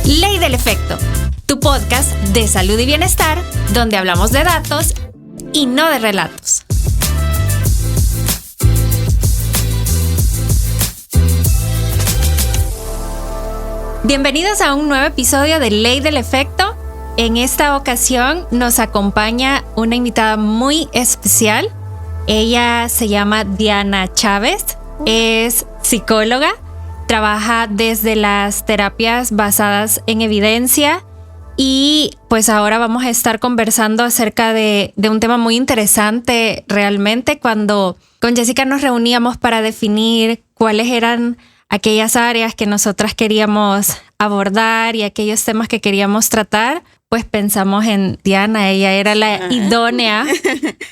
Ley del Efecto, tu podcast de salud y bienestar, donde hablamos de datos y no de relatos. Bienvenidos a un nuevo episodio de Ley del Efecto. En esta ocasión nos acompaña una invitada muy especial. Ella se llama Diana Chávez, es psicóloga, trabaja desde las terapias basadas en evidencia y pues ahora vamos a estar conversando acerca de un tema muy interesante realmente. Cuando con Jessica nos reuníamos para definir cuáles eran aquellas áreas que nosotras queríamos abordar y aquellos temas que queríamos tratar, pues pensamos en Diana. Ella era la idónea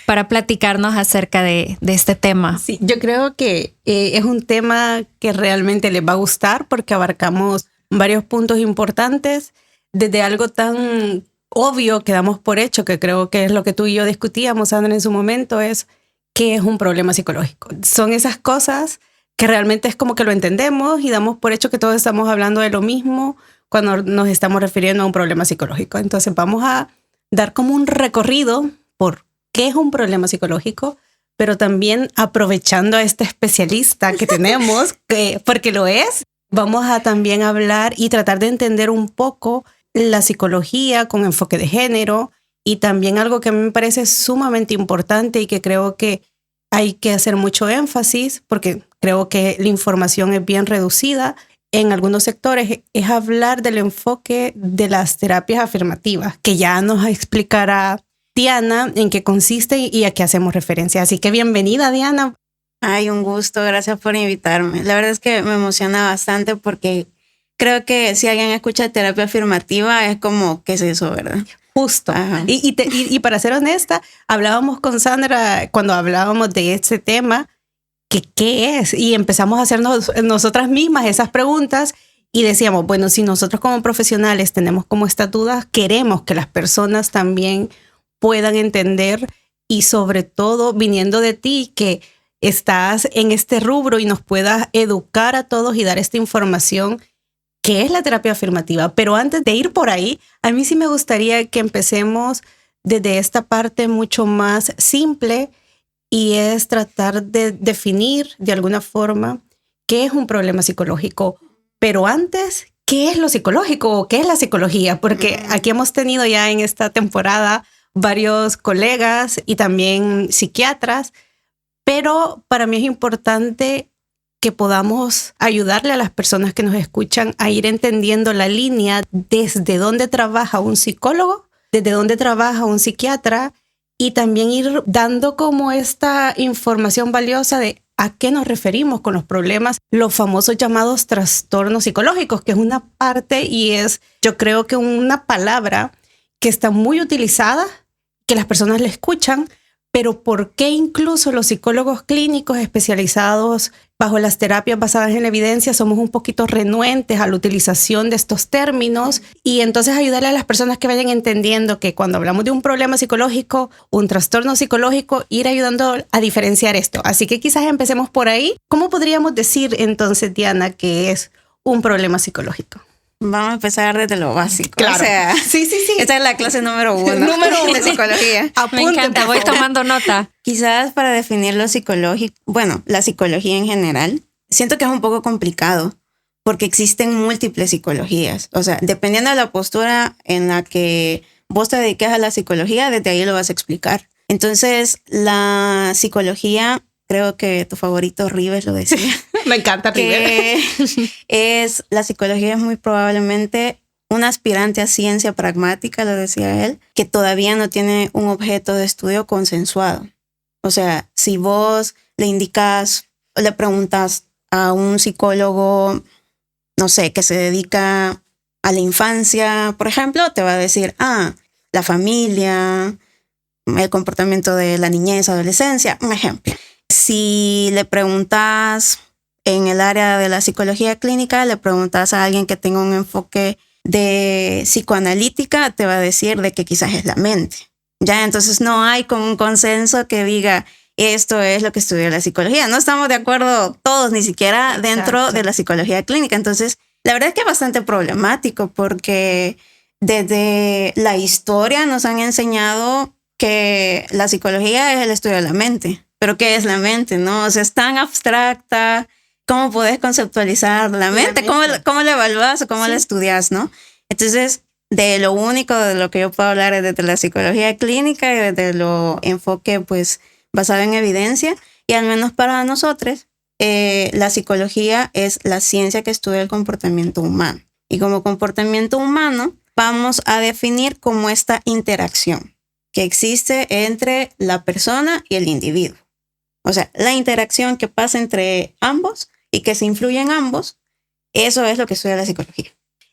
para platicarnos acerca de este tema. Sí, yo creo que es un tema que realmente les va a gustar porque abarcamos varios puntos importantes, desde algo tan obvio que damos por hecho, que creo que es lo que tú y yo discutíamos, Sandra, en su momento, es ¿qué es un problema psicológico? Son esas cosas que realmente es como que lo entendemos y damos por hecho que todos estamos hablando de lo mismo cuando nos estamos refiriendo a un problema psicológico. Entonces vamos a dar como un recorrido por qué es un problema psicológico, pero también aprovechando a este especialista que tenemos, porque lo es, vamos a también hablar y tratar de entender un poco la psicología con enfoque de género y también algo que a mí me parece sumamente importante y que creo que hay que hacer mucho énfasis porque creo que la información es bien reducida en algunos sectores, es hablar del enfoque de las terapias afirmativas, que ya nos explicará Diana en qué consiste y a qué hacemos referencia. Así que bienvenida, Diana. Ay, un gusto, gracias por invitarme. La verdad es que me emociona bastante porque creo que si alguien escucha terapia afirmativa es como, ¿qué es eso, verdad? Justo. Y para ser honesta, hablábamos con Sandra cuando hablábamos de este tema, que qué es, y empezamos a hacernos nosotras mismas esas preguntas y decíamos, bueno, si nosotros como profesionales tenemos como estas dudas, queremos que las personas también puedan entender y sobre todo viniendo de ti que estás en este rubro y nos puedas educar a todos y dar esta información que es la terapia afirmativa. Pero antes de ir por ahí, a mí sí me gustaría que empecemos desde esta parte mucho más simple y es tratar de definir de alguna forma qué es un problema psicológico. Pero antes, ¿qué es lo psicológico o qué es la psicología? Porque aquí hemos tenido ya en esta temporada varios colegas y también psiquiatras, pero para mí es importante que podamos ayudarle a las personas que nos escuchan a ir entendiendo la línea desde dónde trabaja un psicólogo, desde dónde trabaja un psiquiatra y también ir dando como esta información valiosa de a qué nos referimos con los problemas, los famosos llamados trastornos psicológicos, que es una parte y es, yo creo que una palabra que está muy utilizada, que las personas le escuchan, pero ¿por qué incluso los psicólogos clínicos especializados bajo las terapias basadas en la evidencia somos un poquito renuentes a la utilización de estos términos? Y entonces ayudarle a las personas que vayan entendiendo que cuando hablamos de un problema psicológico, un trastorno psicológico, ir ayudando a diferenciar esto. Así que quizás empecemos por ahí. ¿Cómo podríamos decir entonces, Diana, que es un problema psicológico? Vamos a empezar desde lo básico. Claro. O sea, sí. Esta es la clase número 1. De psicología. Me encanta, voy tomando nota. Quizás para definir lo psicológico, bueno, la psicología en general, siento que es un poco complicado porque existen múltiples psicologías. O sea, dependiendo de la postura en la que vos te dediques a la psicología, desde ahí lo vas a explicar. Entonces, la psicología, creo que tu favorito Rives lo decía. Me encanta Rives. La psicología es muy probablemente un aspirante a ciencia pragmática, lo decía él, que todavía no tiene un objeto de estudio consensuado. O sea, si vos le indicas, le preguntas a un psicólogo, no sé, que se dedica a la infancia, por ejemplo, te va a decir, la familia, el comportamiento de la niñez, adolescencia, un ejemplo. Si le preguntas en el área de la psicología clínica, le preguntas a alguien que tenga un enfoque de psicoanalítica, te va a decir de que quizás es la mente. Ya, entonces no hay como un consenso que diga esto es lo que estudia la psicología. No estamos de acuerdo todos, ni siquiera dentro de la psicología clínica. Entonces, La verdad es que es bastante problemático porque desde la historia nos han enseñado que la psicología es el estudio de la mente. Pero ¿qué es la mente? ¿No? O sea, es tan abstracta. ¿Cómo puedes conceptualizar la mente? ¿Cómo la evalúas o cómo la estudias, no? Entonces, de lo único de lo que yo puedo hablar es desde la psicología clínica y desde lo enfoque, pues, basado en evidencia. Y al menos para nosotros, la psicología es la ciencia que estudia el comportamiento humano. Y como comportamiento humano, vamos a definir como esta interacción que existe entre la persona y el individuo. O sea, la interacción que pasa entre ambos y que se influye en ambos, eso es lo que estudia la psicología.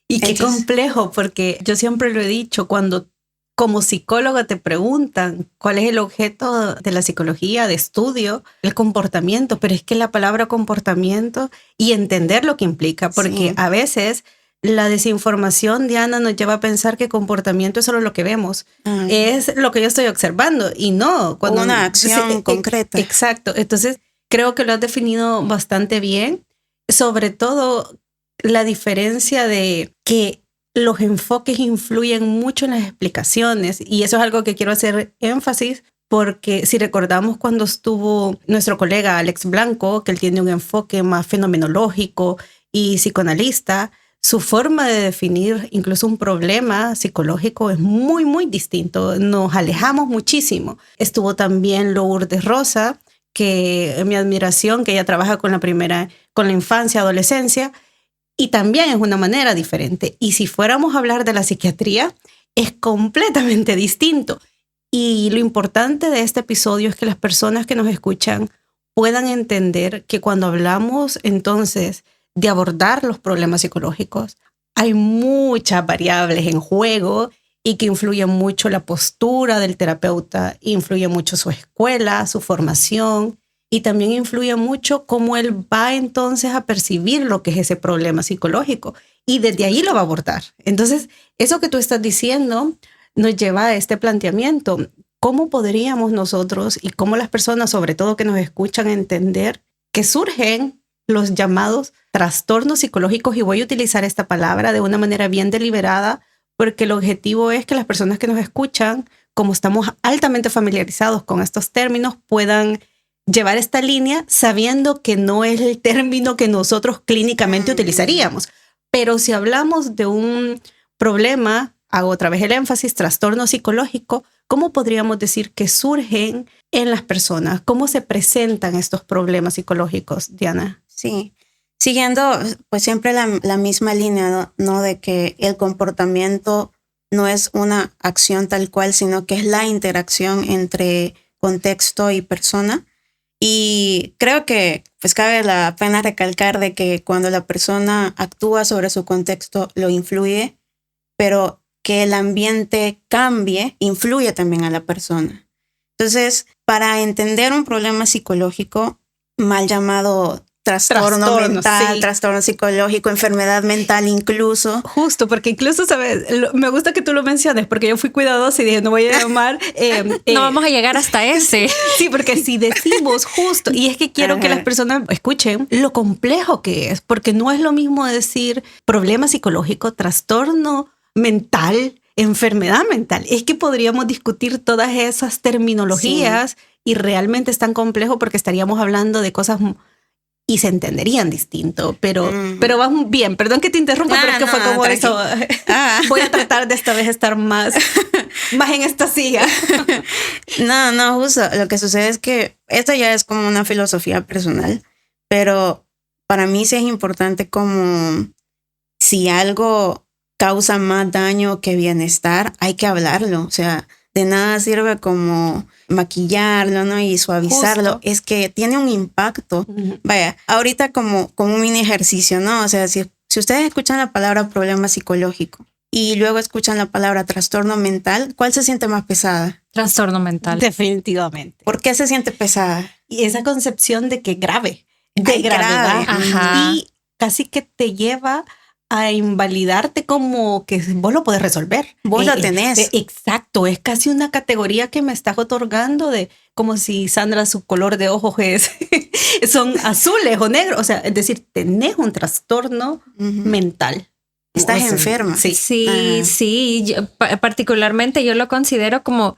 Y qué complejo, porque yo siempre lo he dicho, cuando como psicóloga te preguntan cuál es el objeto de la psicología, de estudio, el comportamiento, pero es que la palabra comportamiento y entender lo que implica, porque a veces la desinformación, Diana, nos lleva a pensar que comportamiento es solo lo que vemos, es lo que yo estoy observando y no. Cuando una acción concreta. Exacto, entonces creo que lo has definido bastante bien, sobre todo la diferencia de que los enfoques influyen mucho en las explicaciones y eso es algo que quiero hacer énfasis porque si recordamos cuando estuvo nuestro colega Alex Blanco, que él tiene un enfoque más fenomenológico y psicoanalista, su forma de definir incluso un problema psicológico es muy, muy distinto. Nos alejamos muchísimo. Estuvo también Lourdes Rosa, que en mi admiración, que ella trabaja con la infancia, adolescencia, y también es una manera diferente. Y si fuéramos a hablar de la psiquiatría, es completamente distinto. Y lo importante de este episodio es que las personas que nos escuchan puedan entender que cuando hablamos entonces de abordar los problemas psicológicos, hay muchas variables en juego y que influyen mucho la postura del terapeuta, influye mucho su escuela, su formación, y también influye mucho cómo él va entonces a percibir lo que es ese problema psicológico y desde ahí lo va a abordar. Entonces, eso que tú estás diciendo nos lleva a este planteamiento. ¿Cómo podríamos nosotros y cómo las personas, sobre todo que nos escuchan, entender que surgen los llamados trastornos psicológicos? Y voy a utilizar esta palabra de una manera bien deliberada porque el objetivo es que las personas que nos escuchan, como estamos altamente familiarizados con estos términos, puedan llevar esta línea sabiendo que no es el término que nosotros clínicamente utilizaríamos. Pero si hablamos de un problema, hago otra vez el énfasis, trastorno psicológico, ¿cómo podríamos decir que surgen en las personas? ¿Cómo se presentan estos problemas psicológicos, Diana? Sí, siguiendo pues siempre la misma línea, ¿no? De que el comportamiento no es una acción tal cual, sino que es la interacción entre contexto y persona. Y creo que pues cabe la pena recalcar de que cuando la persona actúa sobre su contexto lo influye, pero que el ambiente cambie influye también a la persona. Entonces, para entender un problema psicológico, mal llamado trastorno mental, sí, trastorno psicológico, enfermedad mental incluso. Justo, porque incluso, ¿sabes? Me gusta que tú lo menciones, porque yo fui cuidadosa y dije, no voy a llamar... no vamos a llegar hasta ese. Sí, porque si decimos justo, y es que quiero que las personas escuchen lo complejo que es, porque no es lo mismo decir problema psicológico, trastorno mental, enfermedad mental. Es que podríamos discutir todas esas terminologías y realmente es tan complejo porque estaríamos hablando de cosas... y se entenderían distinto, pero vas bien. Perdón que te interrumpa, pero es que fue como tranquilo. Eso. Voy a tratar de esta vez estar más en esta silla. No, justo. Lo que sucede es que esto ya es como una filosofía personal, pero para mí sí es importante como si algo causa más daño que bienestar, hay que hablarlo. O sea, de nada sirve como maquillarlo, ¿no? Y suavizarlo. Justo. Es que tiene un impacto. Vaya, ahorita como un mini ejercicio, ¿no? O sea, si ustedes escuchan la palabra problema psicológico y luego escuchan la palabra trastorno mental, ¿cuál se siente más pesada? Trastorno mental. Definitivamente. ¿Por qué se siente pesada? Y esa concepción de que grave, de gravedad. Ajá. Y casi que te lleva a invalidarte como que vos lo podés resolver. Vos lo tenés. Exacto, es casi una categoría que me estás otorgando de como si Sandra su color de ojos son azules o negros. O sea, es decir, tenés un trastorno mental. Estás O sea, enferma. Sí. Sí. Particularmente yo lo considero como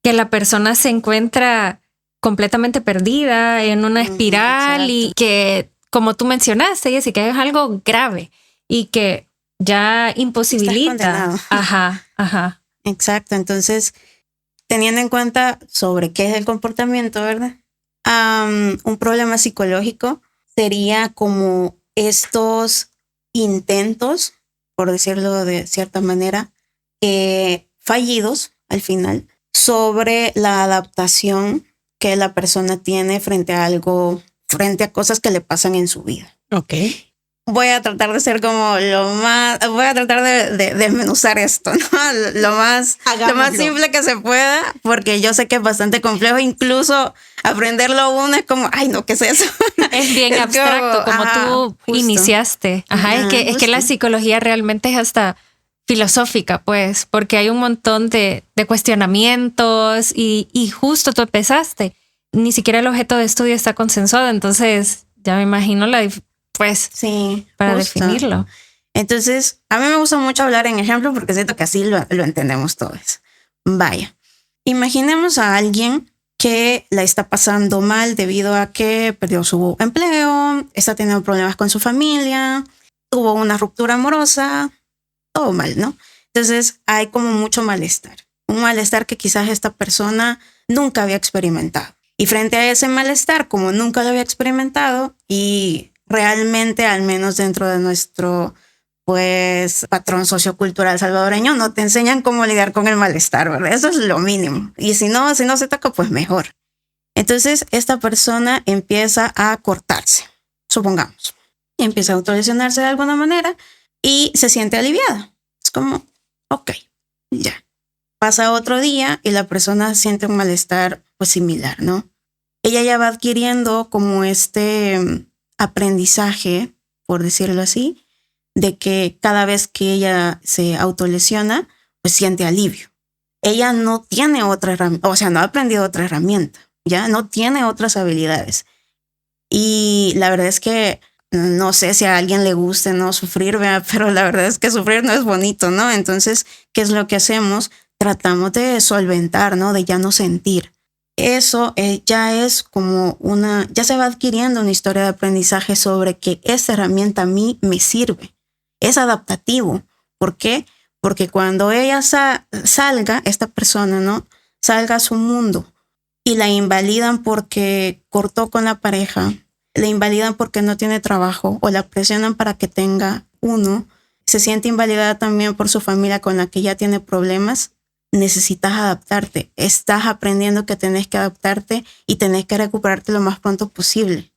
que la persona se encuentra completamente perdida en una espiral y que, como tú mencionaste, Jessica, es algo grave y que ya imposibilita. Ajá. Exacto. Entonces, teniendo en cuenta sobre qué es el comportamiento, ¿verdad? Un problema psicológico sería como estos intentos, por decirlo de cierta manera, fallidos al final, sobre la adaptación que la persona tiene frente a cosas que le pasan en su vida. Ok. Voy a tratar de ser como voy a tratar de desmenuzar esto, ¿no? Lo más simple que se pueda, porque yo sé que es bastante complejo, incluso aprenderlo uno es como, ay no, ¿qué es eso? Es bien abstracto, como tú justo. Iniciaste. Es que la psicología realmente es hasta filosófica, pues, porque hay un montón de cuestionamientos y justo tú empezaste. Ni siquiera el objeto de estudio está consensuado, entonces ya me imagino sí, para justo. definirlo. Entonces, a mí me gusta mucho hablar en ejemplos porque siento que así lo entendemos todos. Vaya, imaginemos a alguien que la está pasando mal debido a que perdió su empleo, está teniendo problemas con su familia, tuvo una ruptura amorosa, todo mal, ¿no? Entonces hay como mucho malestar, un malestar que quizás esta persona nunca había experimentado. Y frente a ese malestar, como nunca lo había experimentado y realmente, al menos dentro de nuestro patrón sociocultural salvadoreño, no te enseñan cómo lidiar con el malestar, ¿verdad? Eso es lo mínimo. Y si no se toca, pues mejor. Entonces, esta persona empieza a cortarse, supongamos. Y empieza a autolesionarse de alguna manera y se siente aliviada. Es como, ok, ya. Pasa otro día y la persona siente un malestar pues similar, ¿no? Ella ya va adquiriendo como este aprendizaje, por decirlo así, de que cada vez que ella se autolesiona, pues siente alivio. Ella no tiene otra herramienta, o sea, no ha aprendido otra herramienta, ya no tiene otras habilidades. Y la verdad es que no sé si a alguien le guste no sufrir, ¿verdad? Pero la verdad es que sufrir no es bonito, ¿no? Entonces, ¿qué es lo que hacemos? Tratamos de solventar, ¿no? De ya no sentir. Eso ya es como ya se va adquiriendo una historia de aprendizaje sobre que esa herramienta a mí me sirve. Es adaptativo. ¿Por qué? Porque cuando ella salga, esta persona, ¿no? Salga a su mundo y la invalidan porque cortó con la pareja, la invalidan porque no tiene trabajo o la presionan para que tenga uno, se siente invalidada también por su familia con la que ya tiene problemas, necesitas adaptarte. Estás aprendiendo que tenés que adaptarte y tenés que recuperarte lo más pronto posible.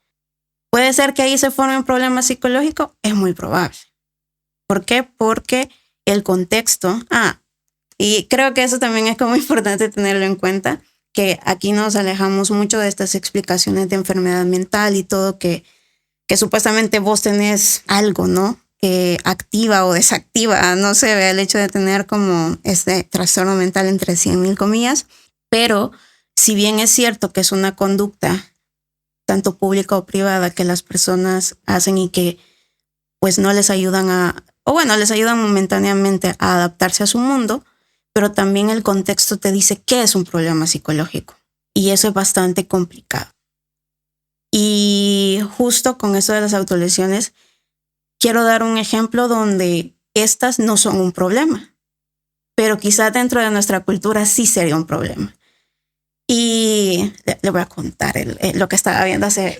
¿Puede ser que ahí se forme un problema psicológico? Es muy probable. ¿Por qué? Porque el contexto, y creo que eso también es como importante tenerlo en cuenta, que aquí nos alejamos mucho de estas explicaciones de enfermedad mental y todo que supuestamente vos tenés algo, ¿no? Que activa o desactiva, no sé, el hecho de tener como este trastorno mental entre 100,000 comillas, pero si bien es cierto que es una conducta tanto pública o privada que las personas hacen y que pues no les ayudan les ayudan momentáneamente a adaptarse a su mundo, pero también el contexto te dice qué es un problema psicológico. Y eso es bastante complicado. Y justo con eso de las autolesiones, quiero dar un ejemplo donde estas no son un problema, pero quizás dentro de nuestra cultura sí sería un problema. Y le voy a contar lo que estaba viendo hace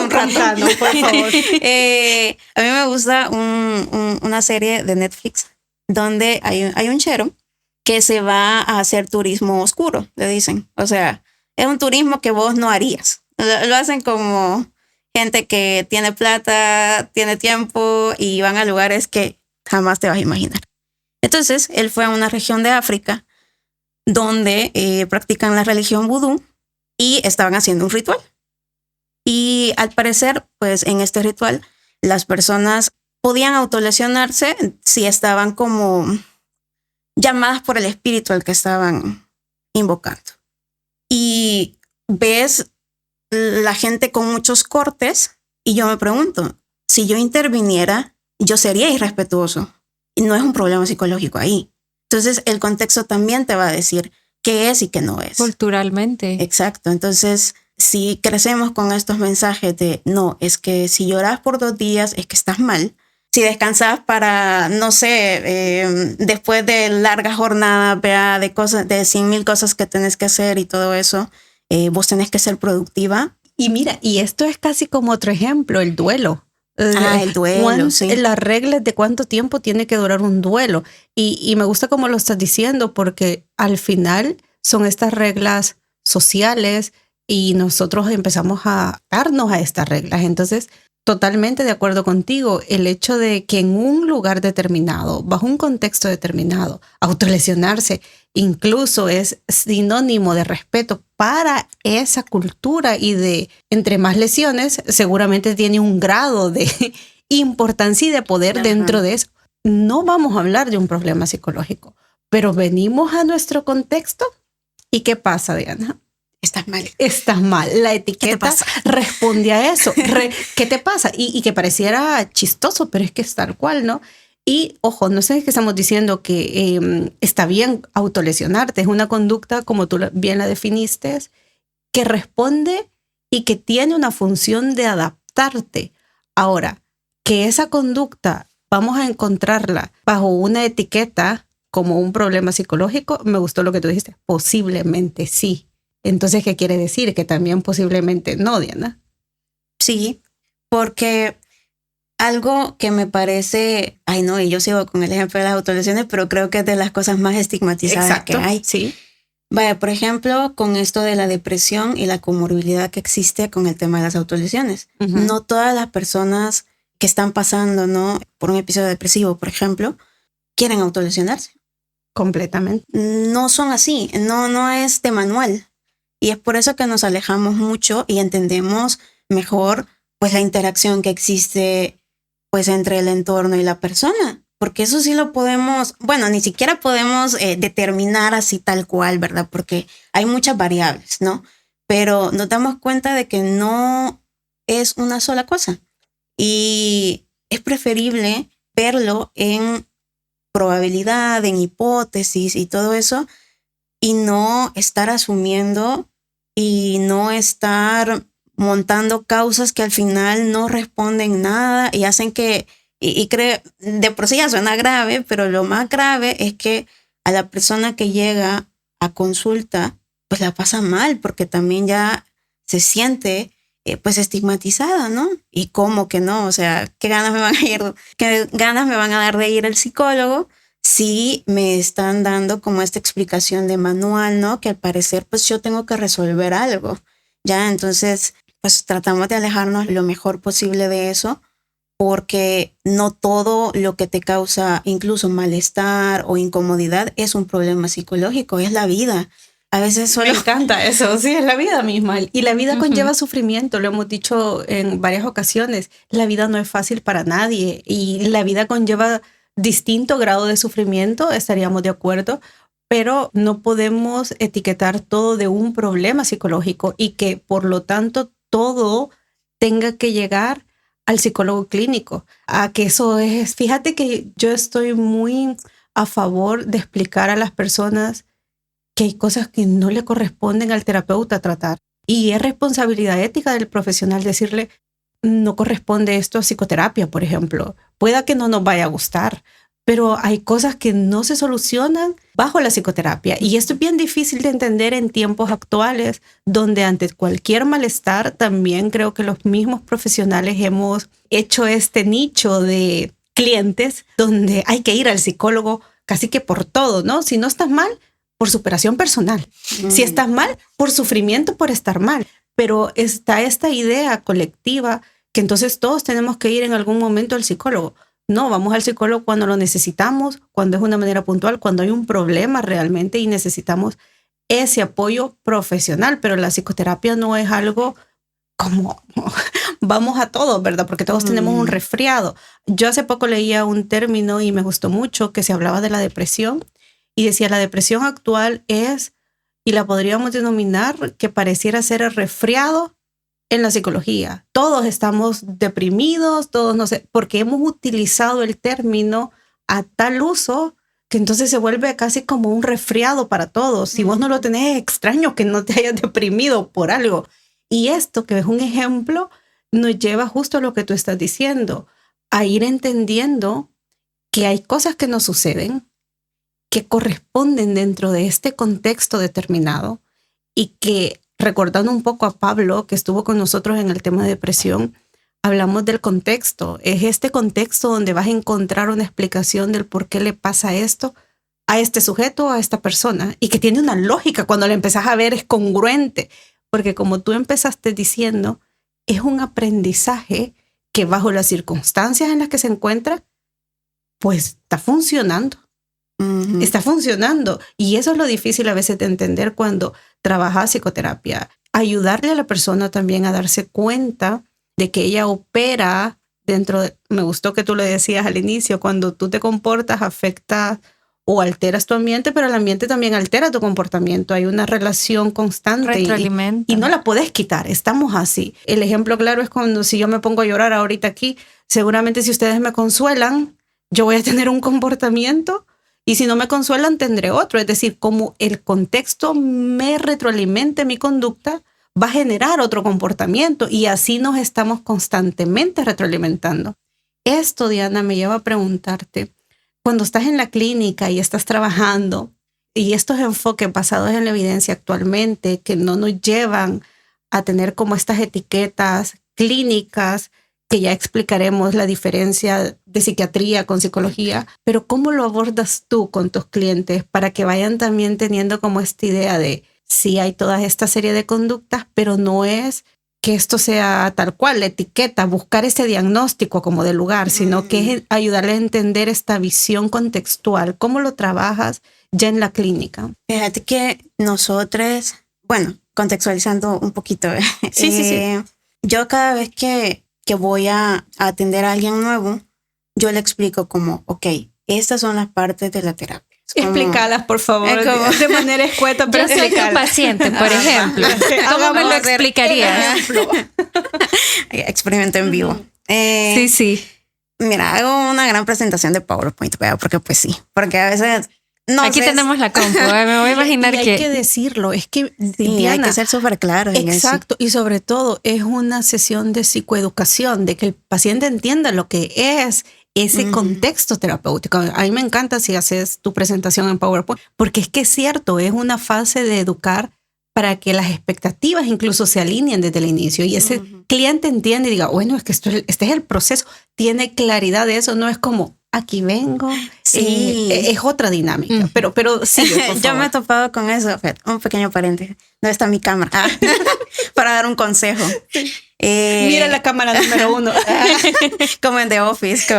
un rato. No, por favor. A mí me gusta una serie de Netflix donde hay un chero que se va a hacer turismo oscuro, le dicen. O sea, es un turismo que vos no harías. Lo hacen como gente que tiene plata, tiene tiempo y van a lugares que jamás te vas a imaginar. Entonces, él fue a una región de África donde practican la religión vudú y estaban haciendo un ritual. Y al parecer, pues en este ritual, las personas podían autolesionarse si estaban como llamadas por el espíritu al que estaban invocando. Y ves la gente con muchos cortes y yo me pregunto, si yo interviniera, yo sería irrespetuoso. Y no es un problema psicológico ahí. Entonces, el contexto también te va a decir qué es y qué no es. Culturalmente. Exacto. Entonces, si crecemos con estos mensajes de, no, es que si lloras por 2 días es que estás mal. Si descansas para, no sé, después de larga jornada, vea, de 100,000 cosas que tenés que hacer y todo eso, vos tenés que ser productiva. Y mira, y esto es casi como otro ejemplo, el duelo. El duelo, sí. Las reglas de cuánto tiempo tiene que durar un duelo. Y me gusta cómo lo estás diciendo, porque al final son estas reglas sociales y nosotros empezamos a darnos a estas reglas. Entonces, totalmente de acuerdo contigo, el hecho de que en un lugar determinado, bajo un contexto determinado, autolesionarse incluso es sinónimo de respeto para esa cultura y de entre más lesiones, seguramente tiene un grado de importancia y de poder dentro de eso. No vamos a hablar de un problema psicológico, pero venimos a nuestro contexto y ¿qué pasa, Diana? Estás mal. Estás mal. La etiqueta responde a eso. ¿Qué te pasa? Y que pareciera chistoso, pero es que es tal cual, ¿no? Y ojo, no sé qué estamos diciendo que está bien autolesionarte. Es una conducta, como tú bien la definiste, que responde y que tiene una función de adaptarte. Ahora, que esa conducta vamos a encontrarla bajo una etiqueta como un problema psicológico, me gustó lo que tú dijiste. Posiblemente sí. Entonces, ¿qué quiere decir? Que también posiblemente no, Diana. Sí, porque algo que me parece, ay no, y yo sigo con el ejemplo de las autolesiones, pero creo que es de las cosas más estigmatizadas que hay. Sí. Vaya, por ejemplo, con esto de la depresión y la comorbilidad que existe con el tema de las autolesiones. No todas las personas que están pasando, ¿no?, por un episodio depresivo, por ejemplo, quieren autolesionarse. Completamente. No son así, no es de manual. Y es por eso que nos alejamos mucho y entendemos mejor pues la interacción que existe pues entre el entorno y la persona. Porque eso sí lo podemos, bueno, ni siquiera podemos determinar así tal cual, ¿verdad? Porque hay muchas variables, ¿no? Pero nos damos cuenta de que no es una sola cosa. Y es preferible verlo en probabilidad, en hipótesis y todo eso, y no estar asumiendo y no estar montando causas que al final no responden nada y hacen que, y creo, de por sí ya suena grave, pero lo más grave es que a la persona que llega a consulta, pues la pasa mal, porque también ya se siente pues estigmatizada, ¿no? Y cómo que no, o sea, qué ganas me van a dar de ir al psicólogo si me están dando como esta explicación de manual, ¿no? Que al parecer pues yo tengo que resolver algo, ¿ya? Entonces pues tratamos de alejarnos lo mejor posible de eso, porque no todo lo que te causa incluso malestar o incomodidad es un problema psicológico, es la vida. A veces solo... Me encanta eso, sí, es la vida misma. Y la vida conlleva sufrimiento, lo hemos dicho en varias ocasiones. La vida no es fácil para nadie y la vida conlleva distinto grado de sufrimiento, estaríamos de acuerdo, pero no podemos etiquetar todo de un problema psicológico y que por lo tanto todo tenga que llegar al psicólogo clínico. A que eso es, fíjate que yo estoy muy a favor de explicar a las personas que hay cosas que no le corresponden al terapeuta tratar. Y es responsabilidad ética del profesional decirle, no corresponde esto a psicoterapia, por ejemplo. Pueda que no nos vaya a gustar, pero hay cosas que no se solucionan bajo la psicoterapia. Y esto es bien difícil de entender en tiempos actuales, donde ante cualquier malestar, también creo que los mismos profesionales hemos hecho este nicho de clientes donde hay que ir al psicólogo casi que por todo, ¿no? Si no estás mal, por superación personal. Si estás mal, por sufrimiento, por estar mal. Pero está esta idea colectiva que entonces todos tenemos que ir en algún momento al psicólogo. No, vamos al psicólogo cuando lo necesitamos, cuando es una manera puntual, cuando hay un problema realmente y necesitamos ese apoyo profesional. Pero la psicoterapia no es algo como vamos a todos, ¿verdad? Porque todos tenemos un resfriado. Yo hace poco leía un término y me gustó mucho que se hablaba de la depresión y decía, la depresión actual es y la podríamos denominar que pareciera ser el resfriado en la psicología. Todos estamos deprimidos, todos no sé, porque hemos utilizado el término a tal uso que entonces se vuelve casi como un resfriado para todos. Si vos no lo tenés, es extraño que no te hayas deprimido por algo. Y esto, que es un ejemplo, nos lleva justo a lo que tú estás diciendo, a ir entendiendo que hay cosas que nos suceden, que corresponden dentro de este contexto determinado y que, recordando un poco a Pablo, que estuvo con nosotros en el tema de depresión, hablamos del contexto. Es este contexto donde vas a encontrar una explicación del por qué le pasa esto a este sujeto o a esta persona y que tiene una lógica. Cuando la empezás a ver es congruente, porque como tú empezaste diciendo, es un aprendizaje que bajo las circunstancias en las que se encuentra, pues está funcionando. Uh-huh. Está funcionando. Y eso es lo difícil a veces de entender cuando trabajas psicoterapia. Ayudarle a la persona también a darse cuenta de que ella opera dentro de... Me gustó que tú lo decías al inicio, cuando tú te comportas, afectas o alteras tu ambiente, pero el ambiente también altera tu comportamiento. Hay una relación constante y no la puedes quitar. Estamos así. El ejemplo claro es cuando si yo me pongo a llorar ahorita aquí, seguramente si ustedes me consuelan, yo voy a tener un comportamiento y si no me consuelan tendré otro. Es decir, como el contexto me retroalimente mi conducta, va a generar otro comportamiento y así nos estamos constantemente retroalimentando. Esto, Diana, me lleva a preguntarte, cuando estás en la clínica y estás trabajando y estos enfoques basados en la evidencia actualmente que no nos llevan a tener como estas etiquetas clínicas, que ya explicaremos la diferencia de psiquiatría con psicología, pero ¿cómo lo abordas tú con tus clientes para que vayan también teniendo como esta idea de sí hay toda esta serie de conductas, pero no es que esto sea tal cual, la etiqueta, buscar ese diagnóstico como del lugar, sino que es ayudarle a entender esta visión contextual? ¿Cómo lo trabajas ya en la clínica? Fíjate que nosotros, bueno, contextualizando un poquito, sí. Yo cada vez que voy a atender a alguien nuevo, yo le explico como, ok, estas son las partes de la terapia. Explícalas, por favor, de manera escueta. Yo soy tu paciente, por ejemplo. ¿Cómo me lo explicarías? Experimento en vivo. Sí. Mira, hago una gran presentación de PowerPoint, porque pues sí, porque a veces... No aquí sé, tenemos la compu, me voy a imaginar y que... hay que decirlo, es que sí, Diana, hay que ser súper claro. Exacto, y sobre todo es una sesión de psicoeducación, de que el paciente entienda lo que es ese contexto terapéutico. A mí me encanta si haces tu presentación en PowerPoint, porque es que es cierto, es una fase de educar para que las expectativas incluso se alineen desde el inicio y ese cliente entiende y diga, bueno, es que este es el proceso, tiene claridad de eso, no es como... Aquí vengo. Sí. Es otra dinámica. Pero sí. Yo me he topado con eso. Un pequeño paréntesis. ¿Dónde está mi cámara? Para dar un consejo. Mira la cámara número 1. Como en The Office.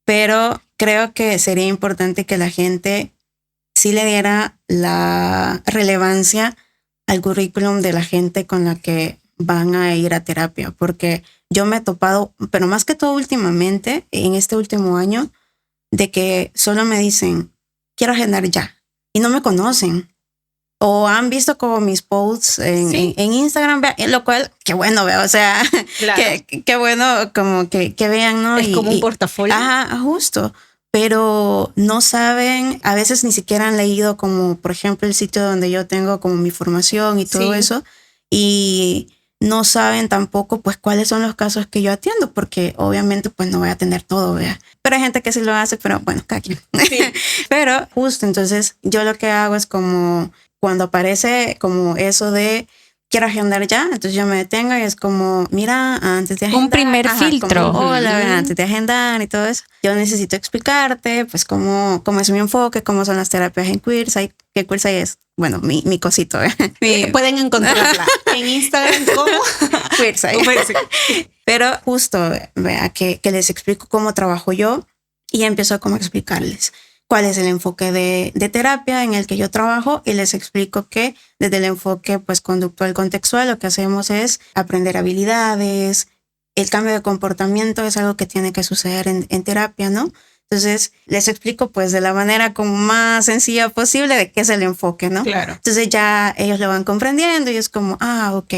Pero creo que sería importante que la gente sí le diera la relevancia al currículum de la gente con la que van a ir a terapia, porque yo me he topado, pero más que todo últimamente, en este último año, de que solo me dicen, quiero agendar ya, y no me conocen, o han visto como mis posts en Instagram, lo cual, qué bueno, veo, o sea, claro. qué bueno como que vean, ¿no? Es como un portafolio. Ajá, justo, pero no saben, a veces ni siquiera han leído como, por ejemplo, el sitio donde yo tengo como mi formación y todo eso, y no saben tampoco pues cuáles son los casos que yo atiendo, porque obviamente pues no voy a atender todo, ¿vea? Pero hay gente que sí lo hace, pero bueno, cada quien. Sí. Pero justo, entonces yo lo que hago es como cuando aparece como eso de quiero agendar ya, entonces yo me detengo y es como, mira, antes de agendar. Un primer filtro. Como, hola, antes de agendar y todo eso, yo necesito explicarte pues cómo es mi enfoque, cómo son las terapias en Queerside, que Queerside es, bueno, mi cosito. Pueden encontrarla en Instagram como Queerside. Pero justo, vea, que les explico cómo trabajo yo y empiezo como a explicarles cuál es el enfoque de terapia en el que yo trabajo y les explico que desde el enfoque pues conductual contextual lo que hacemos es aprender habilidades. El cambio de comportamiento es algo que tiene que suceder en terapia, ¿no? Entonces, les explico pues de la manera como más sencilla posible de qué es el enfoque, ¿no? Claro. Entonces ya ellos lo van comprendiendo y es como, ok,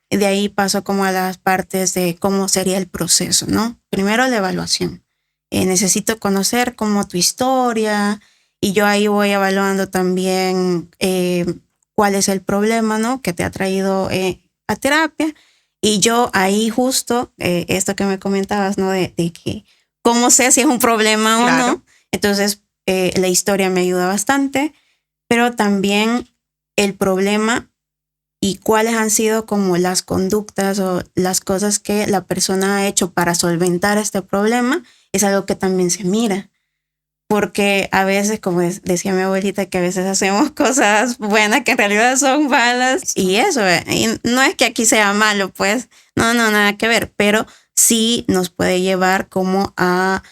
y de ahí paso como a las partes de cómo sería el proceso, ¿no? Primero la evaluación. Necesito conocer como tu historia y yo ahí voy evaluando también cuál es el problema, ¿no? Que te ha traído a terapia. Y yo ahí justo, esto que me comentabas, ¿no? De que cómo sé si es un problema o no. Entonces, la historia me ayuda bastante, pero también el problema y cuáles han sido como las conductas o las cosas que la persona ha hecho para solventar este problema es algo que también se mira. Porque a veces, como decía mi abuelita, que a veces hacemos cosas buenas que en realidad son malas. Y eso, y no es que aquí sea malo, pues, no, nada que ver. Pero sí nos puede llevar como a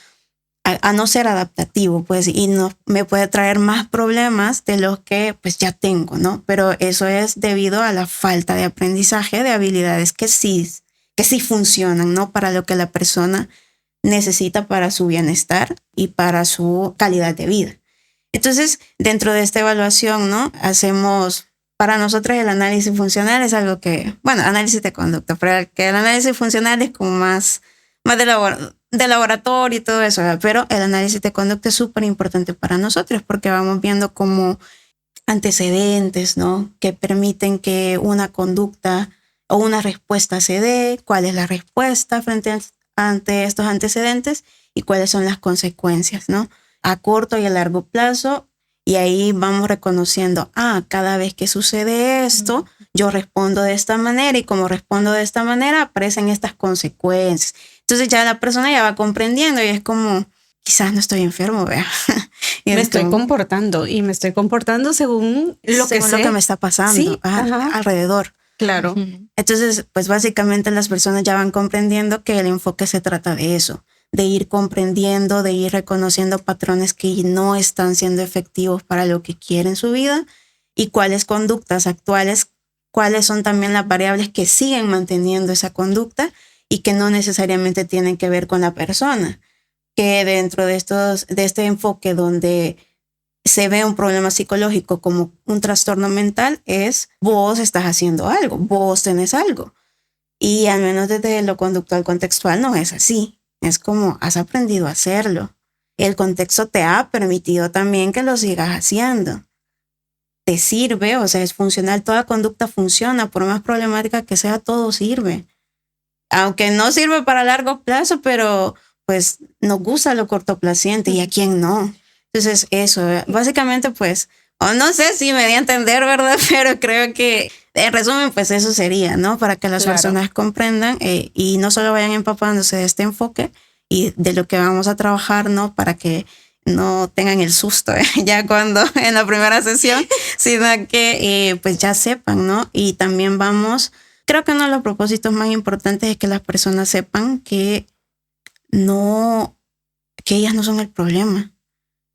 no ser adaptativo, pues, y me puede traer más problemas de los que pues ya tengo, ¿no? Pero eso es debido a la falta de aprendizaje de habilidades que sí funcionan, ¿no? Para lo que la persona necesita para su bienestar y para su calidad de vida. Entonces, dentro de esta evaluación, ¿no? Hacemos, para nosotros el análisis funcional es algo que, bueno, análisis de conducta, pero que el análisis funcional es como más de laboratorio y todo eso, ¿verdad? Pero el análisis de conducta es súper importante para nosotros porque vamos viendo como antecedentes, ¿no? Que permiten que una conducta o una respuesta se dé, cuál es la respuesta ante estos antecedentes y cuáles son las consecuencias, ¿no? A corto y a largo plazo. Y ahí vamos reconociendo, cada vez que sucede esto, yo respondo de esta manera y como respondo de esta manera aparecen estas consecuencias. Entonces ya la persona ya va comprendiendo y es como, quizás no estoy enfermo, vea. Me estoy comportando según lo que me está pasando alrededor. Claro. Entonces, pues básicamente las personas ya van comprendiendo que el enfoque se trata de eso, de ir comprendiendo, de ir reconociendo patrones que no están siendo efectivos para lo que quiere en su vida y cuáles conductas actuales, cuáles son también las variables que siguen manteniendo esa conducta y que no necesariamente tienen que ver con la persona. Que dentro de este enfoque donde se ve un problema psicológico como un trastorno mental es vos estás haciendo algo, vos tenés algo. Y al menos desde lo conductual contextual no es así. Es como has aprendido a hacerlo. El contexto te ha permitido también que lo sigas haciendo. Te sirve, o sea, es funcional. Toda conducta funciona, por más problemática que sea, todo sirve. Aunque no sirve para largo plazo, pero pues nos gusta lo cortoplaciente y a quién no. Entonces eso, básicamente pues, o no sé si me di a entender, ¿verdad? Pero creo que en resumen pues eso sería, ¿no? Para que las personas comprendan y no solo vayan empapándose de este enfoque y de lo que vamos a trabajar, ¿no? Para que no tengan el susto ya cuando en la primera sesión, sino que pues ya sepan, ¿no? Y también creo que uno de los propósitos más importantes es que las personas sepan que ellas no son el problema.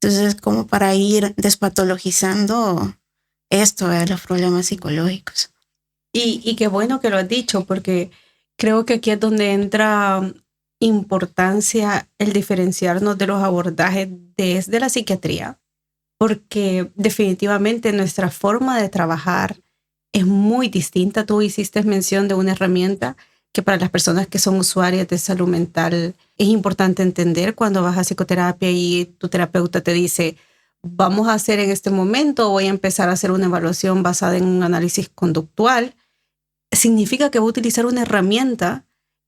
Entonces, como para ir despatologizando esto de los problemas psicológicos. Y qué bueno que lo has dicho, porque creo que aquí es donde entra importancia el diferenciarnos de los abordajes desde la psiquiatría, porque definitivamente nuestra forma de trabajar es muy distinta. Tú hiciste mención de una herramienta que para las personas que son usuarias de salud mental es importante entender cuando vas a psicoterapia y tu terapeuta te dice, vamos a hacer en este momento, voy a empezar a hacer una evaluación basada en un análisis conductual. Significa que va a utilizar una herramienta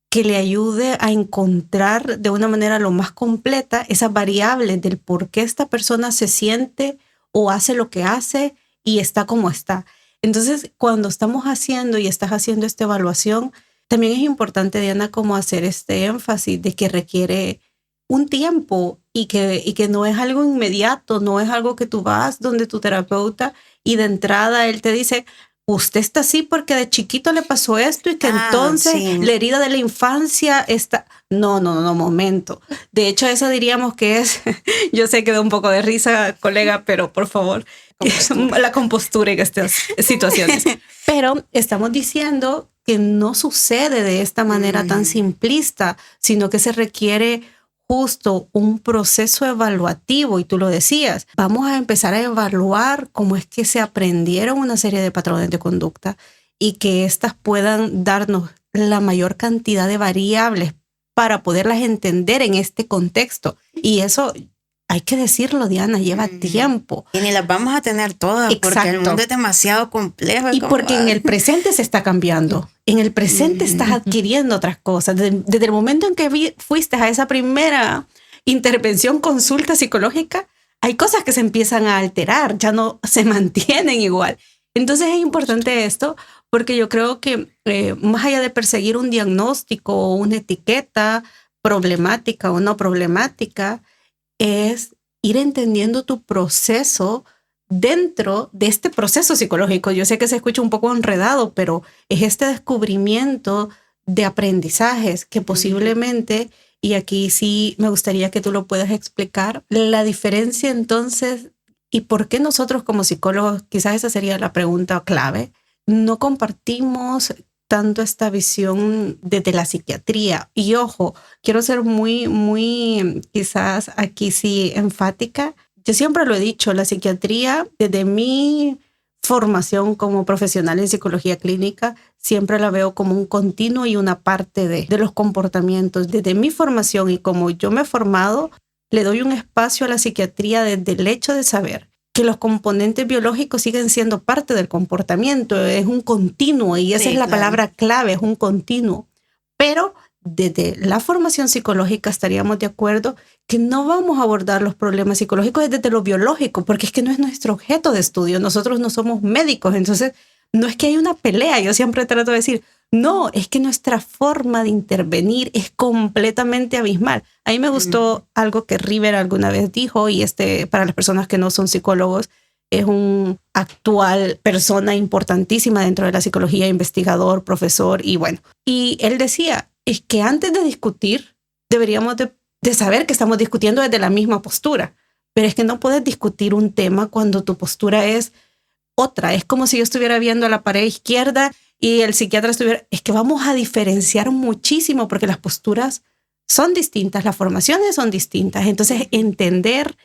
que le ayude a encontrar de una manera lo más completa esas variables del por qué esta persona se siente o hace lo que hace y está como está. Entonces, cuando estamos haciendo y estás haciendo esta evaluación, también es importante, Diana, como hacer este énfasis de que requiere un tiempo y que no es algo inmediato, no es algo que tú vas donde tu terapeuta y de entrada él te dice, usted está así porque de chiquito le pasó esto y que entonces sí, la herida de la infancia está... No, momento. De hecho, eso diríamos que es... Yo sé que da un poco de risa, colega, pero por favor, la compostura en estas situaciones. Pero estamos diciendo que no sucede de esta manera tan simplista, sino que se requiere justo un proceso evaluativo, y tú lo decías, vamos a empezar a evaluar cómo es que se aprendieron una serie de patrones de conducta y que éstas puedan darnos la mayor cantidad de variables para poderlas entender en este contexto. Y eso, hay que decirlo, Diana, lleva tiempo. Y ni las vamos a tener todas. Exacto. Porque el mundo es demasiado complejo. Y porque en el presente se está cambiando. En el presente estás adquiriendo otras cosas. Desde el momento en que fuiste a esa primera intervención, consulta psicológica, hay cosas que se empiezan a alterar, ya no se mantienen igual. Entonces es importante esto, porque yo creo que más allá de perseguir un diagnóstico o una etiqueta problemática o no problemática, es ir entendiendo tu proceso dentro de este proceso psicológico. Yo sé que se escucha un poco enredado, pero es este descubrimiento de aprendizajes que posiblemente, y aquí sí me gustaría que tú lo puedas explicar, la diferencia entonces y por qué nosotros como psicólogos, quizás esa sería la pregunta clave, no compartimos tanto esta visión desde la psiquiatría. Y ojo, quiero ser muy, quizás aquí sí enfática. Yo siempre lo he dicho, la psiquiatría, desde mi formación como profesional en psicología clínica, siempre la veo como un continuo y una parte de los comportamientos. Desde mi formación y como yo me he formado, le doy un espacio a la psiquiatría desde el hecho de saber que los componentes biológicos siguen siendo parte del comportamiento, es un continuo y esa es la palabra clave, es un continuo. Pero desde la formación psicológica estaríamos de acuerdo que no vamos a abordar los problemas psicológicos desde lo biológico, porque es que no es nuestro objeto de estudio, nosotros no somos médicos, entonces no es que hay una pelea, yo siempre trato de decir, no, es que nuestra forma de intervenir es completamente abismal. A mí me gustó algo que River alguna vez dijo, y para las personas que no son psicólogos, es un actual persona importantísima dentro de la psicología, investigador, profesor, y bueno. Y él decía, es que antes de discutir, deberíamos de saber que estamos discutiendo desde la misma postura, pero es que no puedes discutir un tema cuando tu postura es otra. Es como si yo estuviera viendo la pared izquierda y el psiquiatra es que vamos a diferenciar muchísimo porque las posturas son distintas, las formaciones son distintas. Entonces, entender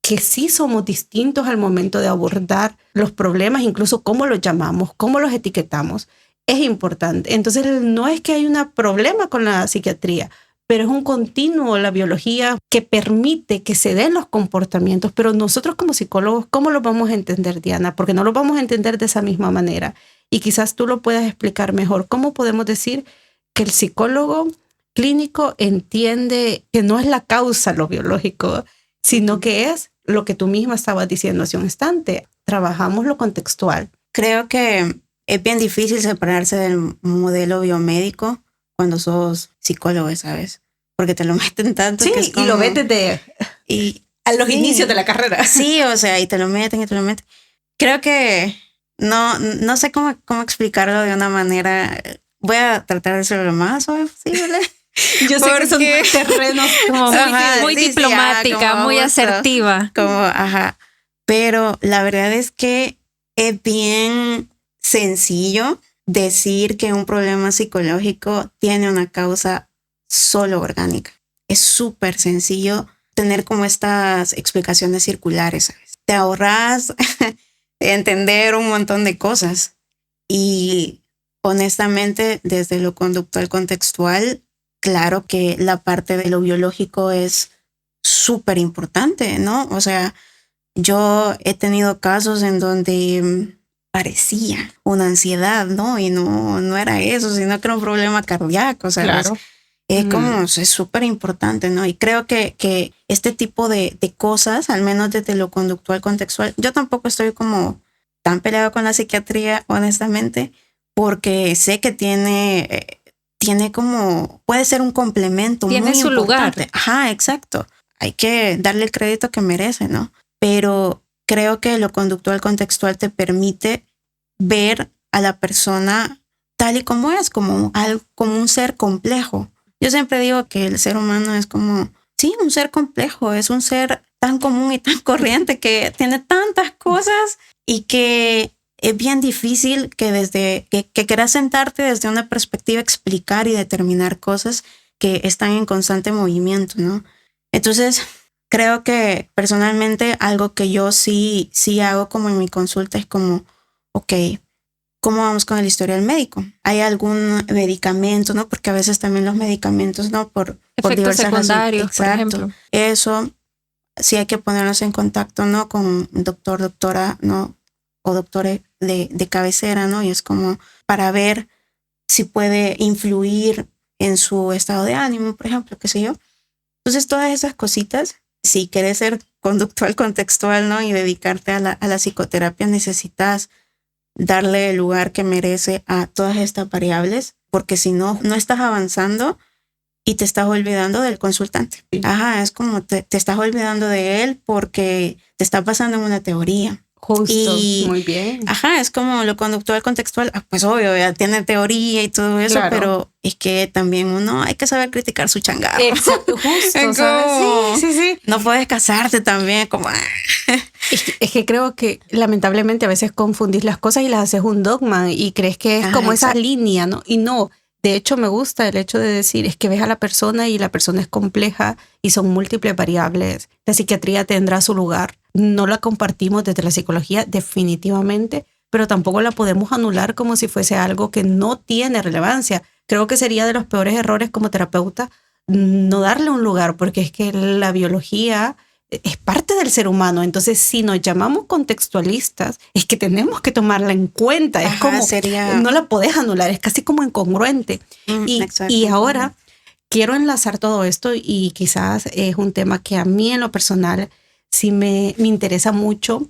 que sí somos distintos al momento de abordar los problemas, incluso cómo los llamamos, cómo los etiquetamos, es importante. Entonces, no es que hay un problema con la psiquiatría, pero es un continuo, la biología, que permite que se den los comportamientos. Pero nosotros como psicólogos, ¿cómo lo vamos a entender, Diana? Porque no lo vamos a entender de esa misma manera. Y quizás tú lo puedas explicar mejor. ¿Cómo podemos decir que el psicólogo clínico entiende que no es la causa lo biológico, sino que es lo que tú misma estabas diciendo hace un instante? Trabajamos lo contextual. Creo que es bien difícil separarse del modelo biomédico cuando sos psicólogo, ¿sabes? Porque te lo meten tanto. Sí, que es como, y lo ves desde a los inicios de la carrera. Sí, o sea, y te lo meten. Creo que no sé cómo explicarlo de una manera. Voy a tratar de ser lo más suave posible. Yo sé que son terrenos como muy diplomática, muy asertiva. Pero la verdad es que es bien sencillo decir que un problema psicológico tiene una causa solo orgánica. Es súper sencillo tener como estas explicaciones circulares, ¿sabes? Te ahorras entender un montón de cosas. Y honestamente, desde lo conductual contextual, claro que la parte de lo biológico es súper importante, ¿no? O sea, yo he tenido casos en donde parecía una ansiedad, ¿no? Y no era eso, sino que era un problema cardíaco, o sea, claro. Es como, es súper importante, ¿no? Y creo que este tipo de cosas, al menos desde lo conductual contextual, yo tampoco estoy como tan peleado con la psiquiatría, honestamente, porque sé que tiene como, puede ser un complemento muy importante. Tiene su lugar. Ajá, exacto. Hay que darle el crédito que merece, ¿no? Pero creo que lo conductual contextual te permite ver a la persona tal y como es, como un ser complejo. Yo siempre digo que el ser humano es como, sí, un ser complejo, es un ser tan común y tan corriente que tiene tantas cosas y que es bien difícil que desde que quieras sentarte desde una perspectiva explicar y determinar cosas que están en constante movimiento, ¿no? Entonces, creo que personalmente algo que yo sí hago como en mi consulta es como, ok, ¿cómo vamos con el historial médico? ¿Hay algún medicamento, no? Porque a veces también los medicamentos, ¿no? Por Efectos diversas secundarios, razones. por Exacto. ejemplo. Eso sí hay que ponernos en contacto, ¿no? Con doctor, doctora, ¿no? O doctores de cabecera, ¿no? Y es como para ver si puede influir en su estado de ánimo, por ejemplo, qué sé yo. Entonces, todas esas cositas, si quieres ser conductual, contextual, ¿no? Y dedicarte a la psicoterapia, necesitas darle el lugar que merece a todas estas variables, porque si no, no estás avanzando y te estás olvidando del consultante. Ajá, es como te estás olvidando de él porque te está pasando en una teoría. Justo, Y, muy bien. Ajá, es como lo conductual, contextual. Pues obvio, ya tiene teoría y todo eso, Claro. pero es que también uno hay que saber criticar su changarro. Exacto, justo, Es ¿sabes? como- Sí. No puedes casarte también, como... Es que creo que lamentablemente a veces confundís las cosas y las haces un dogma y crees que es como esa línea, ¿no? Y no, de hecho me gusta el hecho de decir, es que ves a la persona y la persona es compleja y son múltiples variables. La psiquiatría tendrá su lugar. No la compartimos desde la psicología definitivamente, pero tampoco la podemos anular como si fuese algo que no tiene relevancia. Creo que sería de los peores errores como terapeuta no darle un lugar, porque es que la biología es parte del ser humano. Entonces, si nos llamamos contextualistas, es que tenemos que tomarla en cuenta. Es como, no la podés anular, es casi como incongruente. Y ahora quiero enlazar todo esto y quizás es un tema que a mí en lo personal sí me interesa mucho,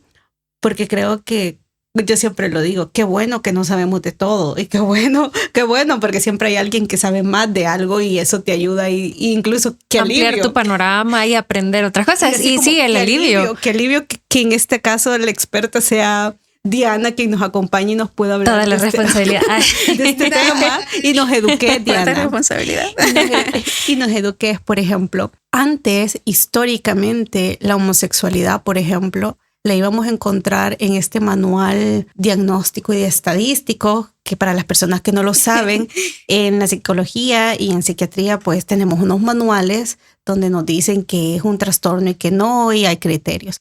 porque creo que yo siempre lo digo, qué bueno que no sabemos de todo y qué bueno, porque siempre hay alguien que sabe más de algo y eso te ayuda y incluso que ampliar tu panorama y aprender otras cosas. Y sí, el alivio. Qué alivio que en este caso la experta sea Diana, quien nos acompañe y nos pueda hablar toda la responsabilidad de este tema y nos eduque, Diana. Responsabilidad. Y nos eduques, por ejemplo, antes, históricamente, la homosexualidad, por ejemplo, la íbamos a encontrar en este manual diagnóstico y estadístico, que para las personas que no lo saben, en la psicología y en psiquiatría, pues tenemos unos manuales donde nos dicen que es un trastorno y que no, y hay criterios.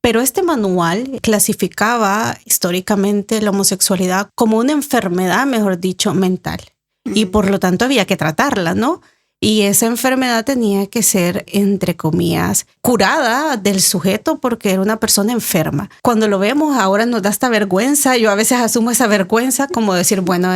Pero este manual clasificaba históricamente la homosexualidad como una enfermedad, mejor dicho, mental. Y por lo tanto había que tratarla, ¿no? Y esa enfermedad tenía que ser, entre comillas, curada del sujeto porque era una persona enferma. Cuando lo vemos ahora nos da esta vergüenza. Yo a veces asumo esa vergüenza como decir, bueno,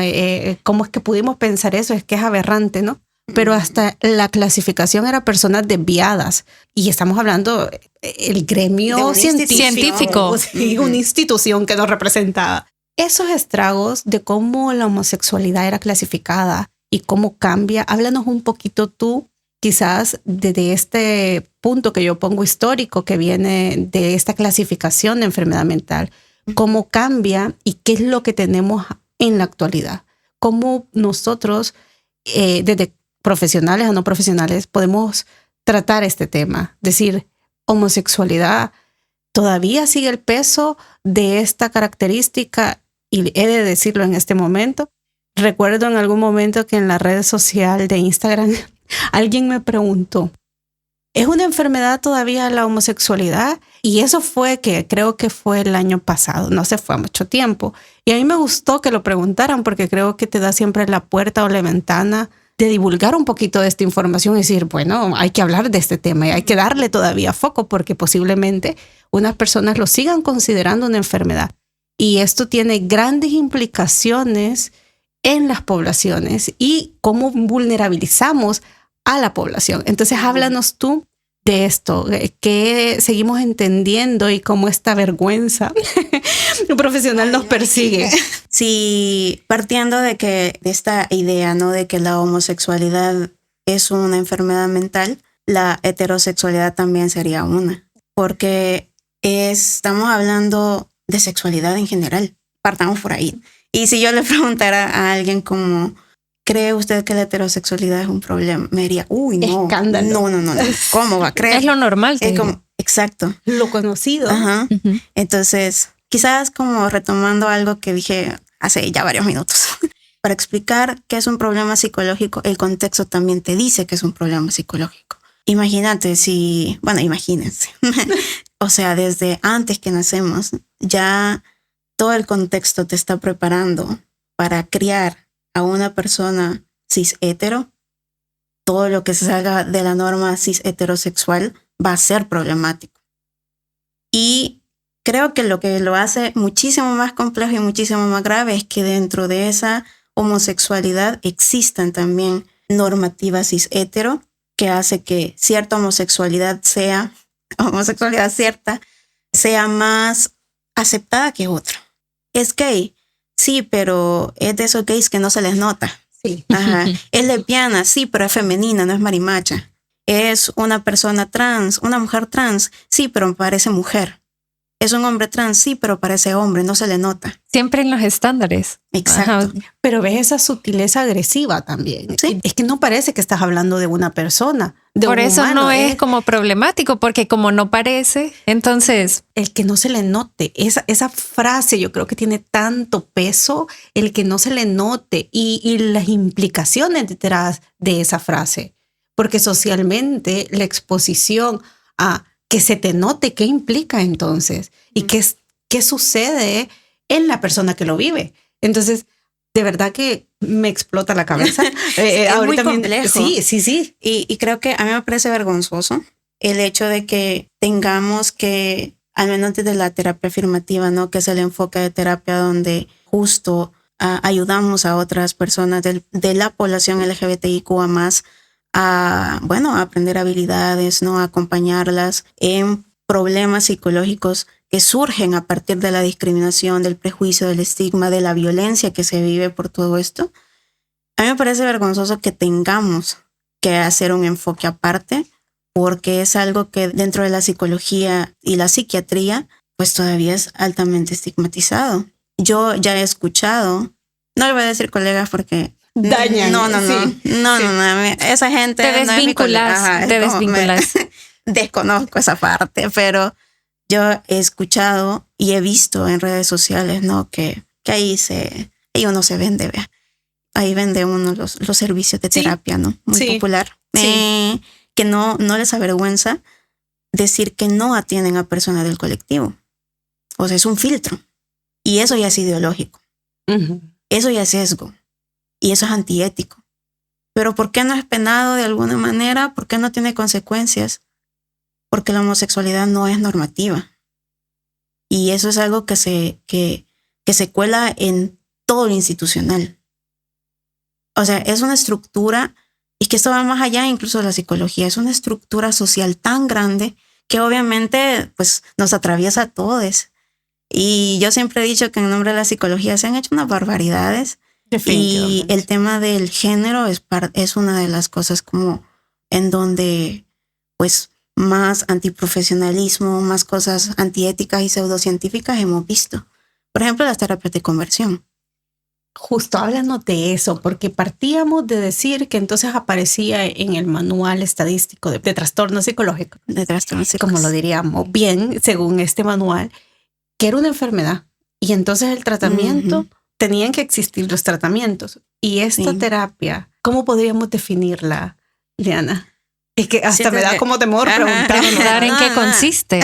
¿cómo es que pudimos pensar eso? Es que es aberrante, ¿no? Pero hasta la clasificación era personas desviadas. Y estamos hablando el gremio científico. Sí, una institución que nos representaba. Esos estragos de cómo la homosexualidad era clasificada y cómo cambia. Háblanos un poquito tú, quizás desde este punto que yo pongo histórico, que viene de esta clasificación de enfermedad mental. ¿Cómo cambia y qué es lo que tenemos en la actualidad? ¿Cómo nosotros, desde profesionales a no profesionales, podemos tratar este tema? Decir, homosexualidad todavía sigue el peso de esta característica y he de decirlo en este momento. Recuerdo en algún momento que en la red social de Instagram alguien me preguntó, ¿es una enfermedad todavía la homosexualidad? Y eso fue que creo que fue el año pasado, no se fue mucho tiempo. Y a mí me gustó que lo preguntaran porque creo que te da siempre la puerta o la ventana de divulgar un poquito de esta información y decir, bueno, hay que hablar de este tema y hay que darle todavía foco porque posiblemente unas personas lo sigan considerando una enfermedad. Y esto tiene grandes implicaciones en las poblaciones y cómo vulnerabilizamos a la población. Entonces, háblanos tú de esto, que seguimos entendiendo y cómo esta vergüenza profesional nos persigue. Sí, partiendo de esta idea, ¿no? De que la homosexualidad es una enfermedad mental, la heterosexualidad también sería una, porque estamos hablando de sexualidad en general. Partamos por ahí. Y si yo le preguntara a alguien como, ¿cree usted que la heterosexualidad es un problema? Me diría, uy, no. Escándalo. No. ¿Cómo va a creer? Es lo normal. Es como, exacto. Lo conocido. Ajá. Entonces, quizás como retomando algo que dije hace ya varios minutos. para explicar qué es un problema psicológico, el contexto también te dice que es un problema psicológico. Imagínate imagínense. O sea, desde antes que nacemos, ya todo el contexto te está preparando para criar a una persona cis hetero. Todo lo que se salga de la norma cis heterosexual va a ser problemático. Y creo que lo hace muchísimo más complejo y muchísimo más grave es que dentro de esa homosexualidad existan también normativas cis hetero que hace que cierta homosexualidad cierta sea más aceptada que otra. Es gay, sí, pero es de esos gays que no se les nota. Sí. Ajá. Es lesbiana, sí, pero es femenina, no es marimacha. Es una persona trans, una mujer trans, sí, pero parece mujer. Es un hombre trans, sí, pero parece hombre, no se le nota. Siempre en los estándares. Exacto. Ajá. Pero ves esa sutileza agresiva también. Sí. Es que no parece que estás hablando de una persona, de Por un eso humano, no es como problemático, porque como no parece, entonces... El que no se le note, esa frase yo creo que tiene tanto peso, el que no se le note y las implicaciones detrás de esa frase. Porque socialmente la exposición a que se te note, ¿qué implica entonces? ¿Y qué sucede en la persona que lo vive? Entonces, de verdad que me explota la cabeza. Es muy complejo. Sí. Y creo que a mí me parece vergonzoso el hecho de que tengamos que, al menos desde la terapia afirmativa, ¿no? Que es el enfoque de terapia donde justo ayudamos a otras personas de la población LGBTIQ+, a aprender habilidades, ¿no? A acompañarlas en problemas psicológicos que surgen a partir de la discriminación, del prejuicio, del estigma, de la violencia que se vive por todo esto. A mí me parece vergonzoso que tengamos que hacer un enfoque aparte, porque es algo que dentro de la psicología y la psiquiatría, pues todavía es altamente estigmatizado. Yo ya he escuchado, no le voy a decir colegas porque dañan. No. Esa gente te desvinculas, desconozco esa parte, pero yo he escuchado y he visto en redes sociales, ¿no? Que ahí uno se vende, vea. Ahí vende uno los servicios de terapia, ¿no? Muy popular. Sí. Que no les avergüenza decir que no atienden a personas del colectivo. O sea, es un filtro. Y eso ya es ideológico. Uh-huh. Eso ya es sesgo. Y eso es antiético. Pero ¿por qué no es penado de alguna manera? ¿Por qué no tiene consecuencias? Porque la homosexualidad no es normativa. Y eso es algo que se cuela en todo lo institucional. O sea, es una estructura, y que esto va más allá incluso de la psicología, es una estructura social tan grande que obviamente pues, nos atraviesa a todos. Y yo siempre he dicho que en nombre de la psicología se han hecho unas barbaridades. Y el tema del género es una de las cosas como en donde pues más antiprofesionalismo, más cosas antiéticas y pseudocientíficas hemos visto. Por ejemplo, las terapias de conversión. Justo, háblanos de eso, porque partíamos de decir que entonces aparecía en el manual estadístico de trastornos psicológicos. De trastornos psicológicos. Como lo diríamos bien, según este manual, que era una enfermedad. Y entonces el tratamiento, tenían que existir los tratamientos. Y esta terapia, ¿cómo podríamos definirla, Liana? Es que hasta me da como temor preguntar en qué consiste.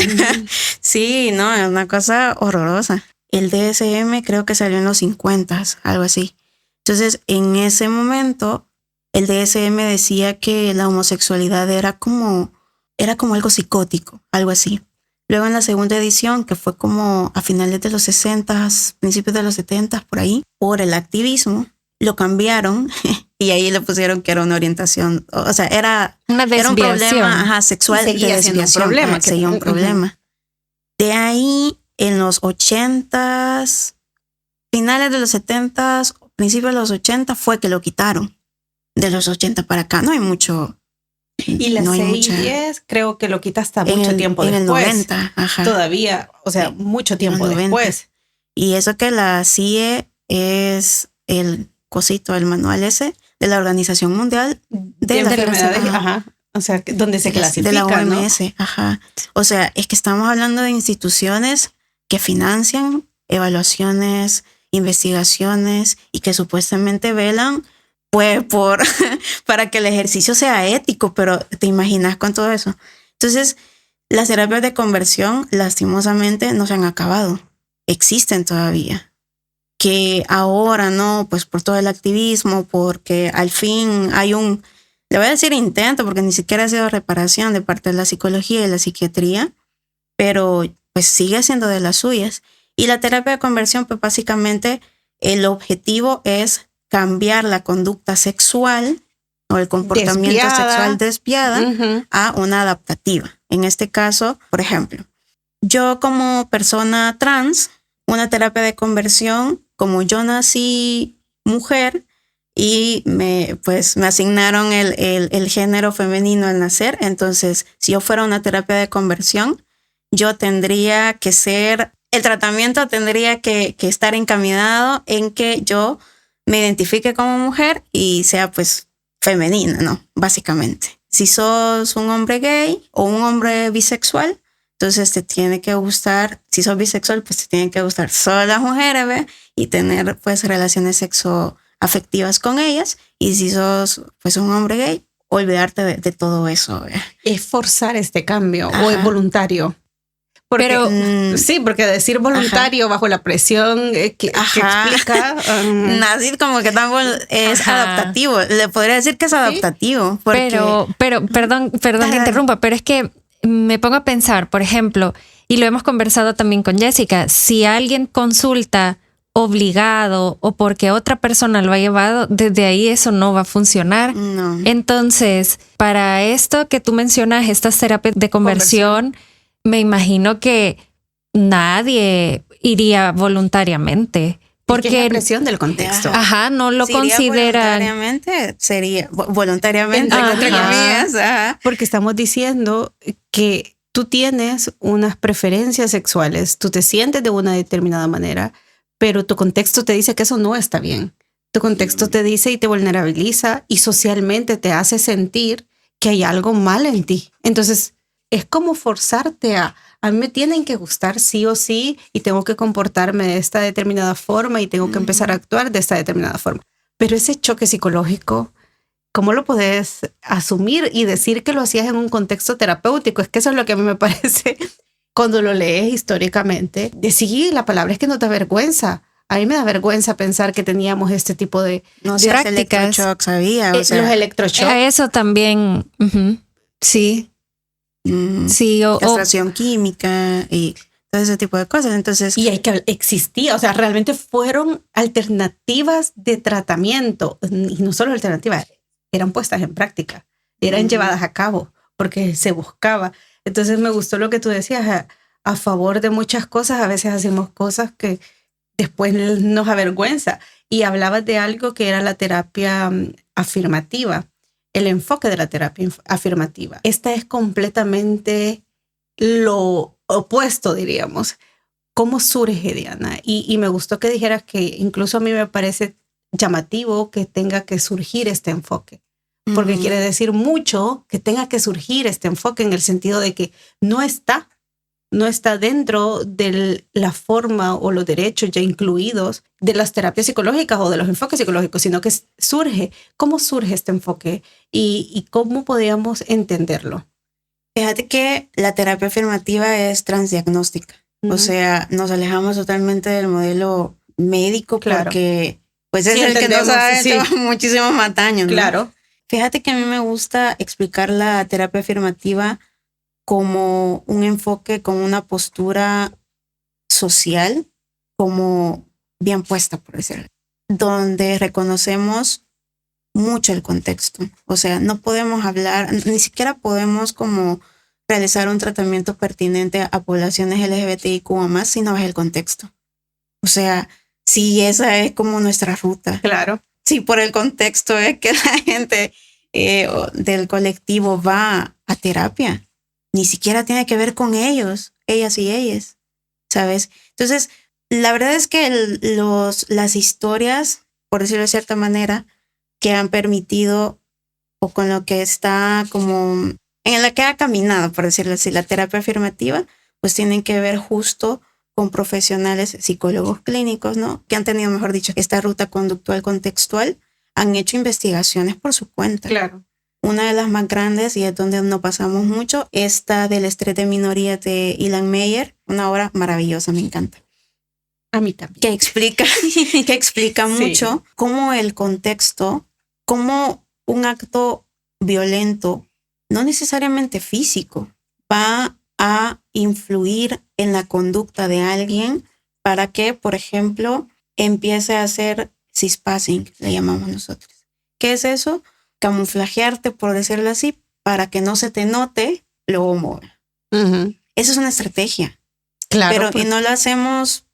Sí, no, es una cosa horrorosa. El DSM creo que salió en los 50, algo así. Entonces, en ese momento, el DSM decía que la homosexualidad era como algo psicótico, algo así. Luego en la segunda edición, que fue como a finales de los 60, principios de los 70, por ahí, por el activismo, lo cambiaron y ahí le pusieron que era una orientación, o sea, era un problema sexual y desviación. Seguía un problema. De ahí, en los 80, finales de los 70, principios de los 80, fue que lo quitaron. De los 80 para acá no hay mucho. Y la CI10 creo que lo quita hasta mucho tiempo después. En el 90, ajá. Todavía, o sea, mucho tiempo después. Y eso que la CIE es el manual ese de la Organización Mundial de las Enfermedades, ajá. O sea, donde se clasifica, de la OMS, ¿no? Ajá. O sea, es que estamos hablando de instituciones que financian evaluaciones, investigaciones y que supuestamente velan pues para que el ejercicio sea ético, pero ¿te imaginas con todo eso? Entonces, las terapias de conversión lastimosamente no se han acabado, existen todavía. Que ahora no, pues por todo el activismo, porque al fin hay le voy a decir intento, porque ni siquiera ha sido reparación de parte de la psicología y la psiquiatría, pero pues sigue siendo de las suyas. Y la terapia de conversión, pues básicamente el objetivo es cambiar la conducta sexual o el comportamiento sexual desviada a una adaptativa. En este caso, por ejemplo, yo como persona trans, una terapia de conversión, como yo nací mujer y me asignaron el género femenino al nacer, entonces si yo fuera una terapia de conversión, yo tendría que el tratamiento tendría que estar encaminado en que yo me identifique como mujer y sea pues femenina, ¿no? Básicamente. Si sos un hombre gay o un hombre bisexual, entonces te tiene que gustar, si sos bisexual, pues te tienen que gustar solo las mujeres, ¿ve? Y tener pues relaciones sexoafectivas con ellas. Y si sos pues un hombre gay, olvidarte de todo eso, ¿ve? Es forzar este cambio. Ajá. O es voluntario. Porque, sí, porque decir voluntario bajo la presión que explica... Así como que tan es adaptativo. Le podría decir que es adaptativo. ¿Sí? Porque... Pero perdón que interrumpa, pero es que me pongo a pensar, por ejemplo, y lo hemos conversado también con Jessica, si alguien consulta obligado o porque otra persona lo ha llevado, desde ahí eso no va a funcionar. No. Entonces, para esto que tú mencionas, estas terapias de conversión, me imagino que nadie iría voluntariamente. Porque es la presión del contexto. Ajá, no lo consideran. Voluntariamente, entre comillas. Ajá. Porque estamos diciendo que tú tienes unas preferencias sexuales, tú te sientes de una determinada manera, pero tu contexto te dice que eso no está bien. Tu contexto te dice y te vulnerabiliza y socialmente te hace sentir que hay algo mal en ti. Entonces, es como forzarte a mí me tienen que gustar sí o sí y tengo que comportarme de esta determinada forma y tengo que empezar a actuar de esta determinada forma. Pero ese choque psicológico, ¿cómo lo puedes asumir y decir que lo hacías en un contexto terapéutico? Es que eso es lo que a mí me parece cuando lo lees históricamente. Sí, la palabra es que no te avergüenza. A mí me da vergüenza pensar que teníamos este tipo de prácticas. Electroshocks había, los electroshocks. Eso también, sí. Sí, castración química y todo ese tipo de cosas. Entonces, y existía, o sea, realmente fueron alternativas de tratamiento y no solo alternativas, eran puestas en práctica, eran llevadas a cabo porque se buscaba. Entonces me gustó lo que tú decías, a favor de muchas cosas, a veces hacemos cosas que después nos avergüenza. Y hablabas de algo que era la terapia afirmativa. El enfoque de la terapia afirmativa. Esta es completamente lo opuesto, diríamos. ¿Cómo surge, Diana? Y me gustó que dijeras que incluso a mí me parece llamativo que tenga que surgir este enfoque. Porque quiere decir mucho que tenga que surgir este enfoque en el sentido de que no está dentro de la forma o los derechos ya incluidos de las terapias psicológicas o de los enfoques psicológicos, sino que surge. ¿Cómo surge este enfoque y cómo podríamos entenderlo? Fíjate que la terapia afirmativa es transdiagnóstica. O sea, nos alejamos totalmente del modelo médico porque pues es el que nos ha hecho muchísimo más daño, ¿no? Claro. Fíjate que a mí me gusta explicar la terapia afirmativa como un enfoque, como una postura social, como bien puesta, por decirlo, donde reconocemos mucho el contexto. O sea, no podemos hablar, ni siquiera podemos como realizar un tratamiento pertinente a poblaciones LGBTIQ o más si no ves el contexto. O sea, si esa es como nuestra ruta. Claro. Si por el contexto es que la gente del colectivo va a terapia, ni siquiera tiene que ver con ellos, ellas y ellas, ¿sabes? Entonces, la verdad es que las historias, por decirlo de cierta manera, que han permitido o con lo que está como en la que ha caminado, por decirlo así, la terapia afirmativa, pues tienen que ver justo con profesionales, psicólogos clínicos, ¿no? Que han tenido, mejor dicho, esta ruta conductual contextual, han hecho investigaciones por su cuenta. Claro. Una de las más grandes, y es donde no pasamos mucho, esta del estrés de minoría de Ilan Meyer, una obra maravillosa, me encanta. A mí también. Que explica mucho cómo el contexto, cómo un acto violento, no necesariamente físico, va a influir en la conducta de alguien para que, por ejemplo, empiece a hacer cispassing, le llamamos nosotros. ¿Qué es eso? Camuflajearte, por decirlo así, para que no se te note lo homófobo. Eso es una estrategia. Claro. Pero y no lo hacemos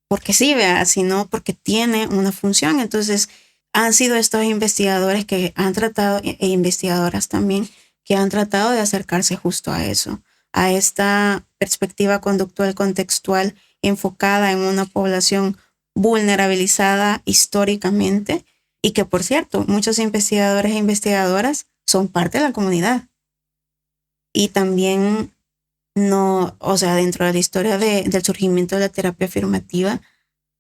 porque sí, vea, sino porque tiene una función. Entonces, han sido estos investigadores que han tratado, e investigadoras también, que han tratado de acercarse justo a eso, a esta perspectiva conductual contextual enfocada en una población vulnerabilizada históricamente, y que, por cierto, muchos investigadores e investigadoras son parte de la comunidad. Y también no, o sea, dentro de la historia del surgimiento de la terapia afirmativa,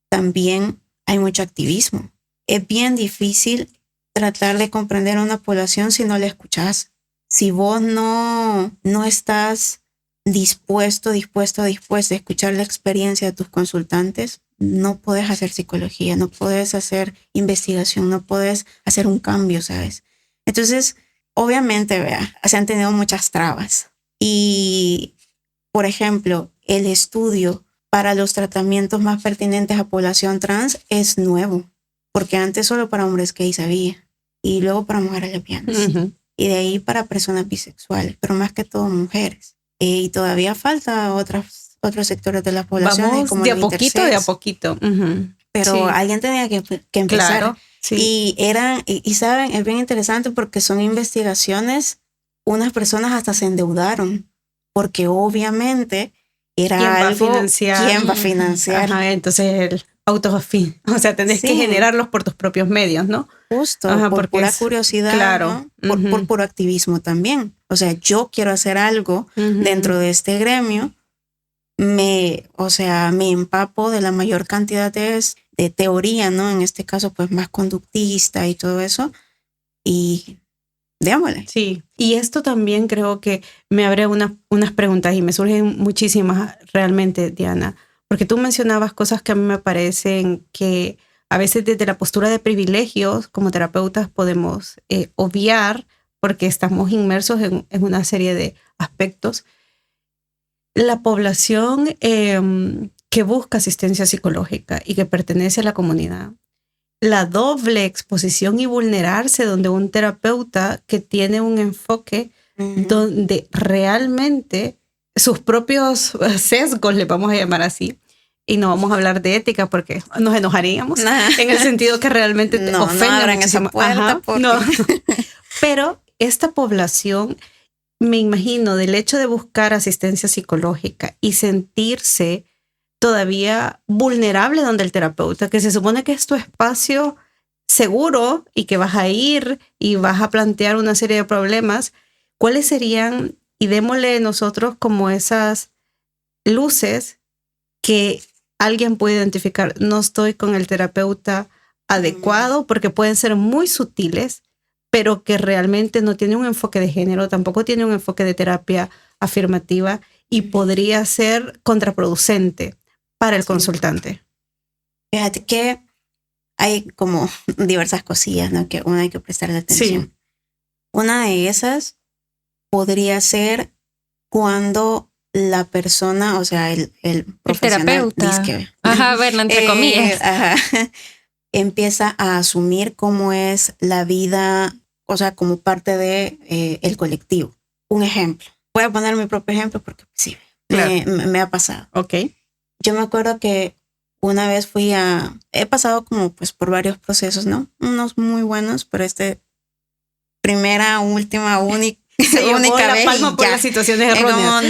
también hay mucho activismo. Es bien difícil tratar de comprender a una población si no la escuchas. Si vos no estás dispuesto a escuchar la experiencia de tus consultantes, no puedes hacer psicología, no puedes hacer investigación, no puedes hacer un cambio, ¿sabes? Entonces, obviamente, vea, se han tenido muchas trabas. Y, por ejemplo, el estudio para los tratamientos más pertinentes a población trans es nuevo, porque antes solo para hombres gays había, y luego para mujeres lesbianas, y de ahí para personas bisexuales, pero más que todo mujeres. Y todavía falta otros sectores de la población. Vamos como de a poquito. Pero alguien tenía que empezar. Claro, sí. Y saben, es bien interesante porque son investigaciones, unas personas hasta se endeudaron, porque obviamente era ¿Quién algo... va a financiar? ¿Quién va a financiar? Ajá, entonces el autofin. O sea, tenés que generarlos por tus propios medios, ¿no? Justo, por pura curiosidad, claro. ¿no? Por puro activismo también. O sea, yo quiero hacer algo dentro de este gremio, me empapo de la mayor cantidad de teoría, ¿no? En este caso, pues más conductista y todo eso. Y démosle. Sí, y esto también creo que me abre unas preguntas y me surgen muchísimas realmente, Diana, porque tú mencionabas cosas que a mí me parecen que a veces desde la postura de privilegios como terapeutas podemos obviar porque estamos inmersos en una serie de aspectos. La población que busca asistencia psicológica y que pertenece a la comunidad, la doble exposición y vulnerarse donde un terapeuta que tiene un enfoque donde realmente sus propios sesgos, le vamos a llamar así, y no vamos a hablar de ética porque nos enojaríamos en el sentido que realmente te ofende. No abran esa puerta. No. Pero esta población, me imagino, del hecho de buscar asistencia psicológica y sentirse todavía vulnerable donde el terapeuta, que se supone que es tu espacio seguro y que vas a ir y vas a plantear una serie de problemas, ¿cuáles serían? Y démosle nosotros como esas luces que alguien puede identificar. No estoy con el terapeuta adecuado, porque pueden ser muy sutiles, pero que realmente no tiene un enfoque de género, tampoco tiene un enfoque de terapia afirmativa y podría ser contraproducente para el consultante. Fíjate que hay como diversas cosillas, ¿no? Que uno hay que prestarle atención. Sí. Una de esas podría ser cuando la persona, o sea, el profesional, terapeuta, bueno, entre comillas, empieza a asumir cómo es la vida, o sea, como parte de el colectivo. Un ejemplo. Voy a poner mi propio ejemplo porque sí, claro. me ha pasado. Okay. Yo me acuerdo que una vez he pasado como pues por varios procesos, ¿no? Unos muy buenos, pero última, única la vez palma por las situaciones erróneas.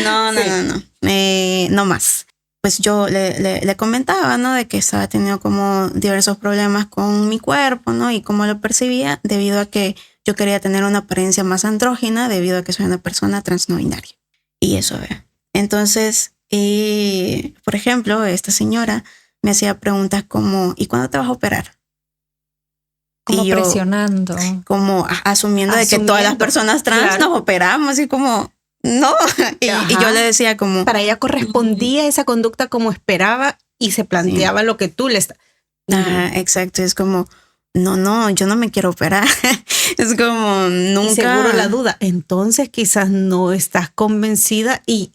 No más. Pues yo le comentaba, ¿no? De que estaba teniendo como diversos problemas con mi cuerpo, ¿no? Y cómo lo percibía debido a que yo quería tener una apariencia más andrógina debido a que soy una persona trans no binaria. Y eso, ¿ve? Entonces, Y, por ejemplo, esta señora me hacía preguntas como, ¿y cuándo te vas a operar? Como y yo, presionando. Como asumiendo de que todas las personas trans nos operamos y como, no. y yo le decía como... Para ella correspondía esa conducta como esperaba y se planteaba lo que tú le estás... exacto, es como... No, yo no me quiero operar. Es como nunca. Y seguro la duda. Entonces quizás no estás convencida y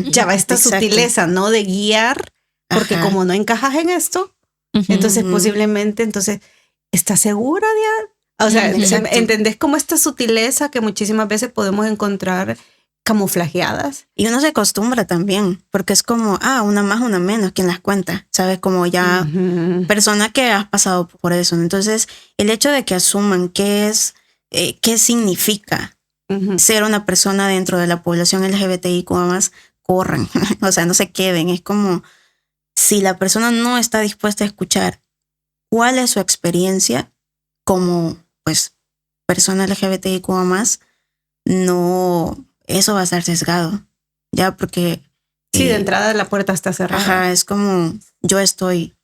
ya va esta sutileza, ¿no? De guiar, porque como no encajas en esto, entonces posiblemente, ¿estás segura, Diana? O sea, ¿entendés como esta sutileza que muchísimas veces podemos encontrar camuflajeadas? Y uno se acostumbra también, porque es como, una más, una menos, ¿quién las cuenta? ¿Sabes? Como ya persona que has pasado por eso. Entonces, el hecho de que asuman qué significa ser una persona dentro de la población LGBTIQ+, corran, o sea, no se queden. Es como, si la persona no está dispuesta a escuchar cuál es su experiencia como, pues, persona LGBTIQ+, no... eso va a estar sesgado, ya, porque... Sí, de entrada la puerta está cerrada. Es como yo estoy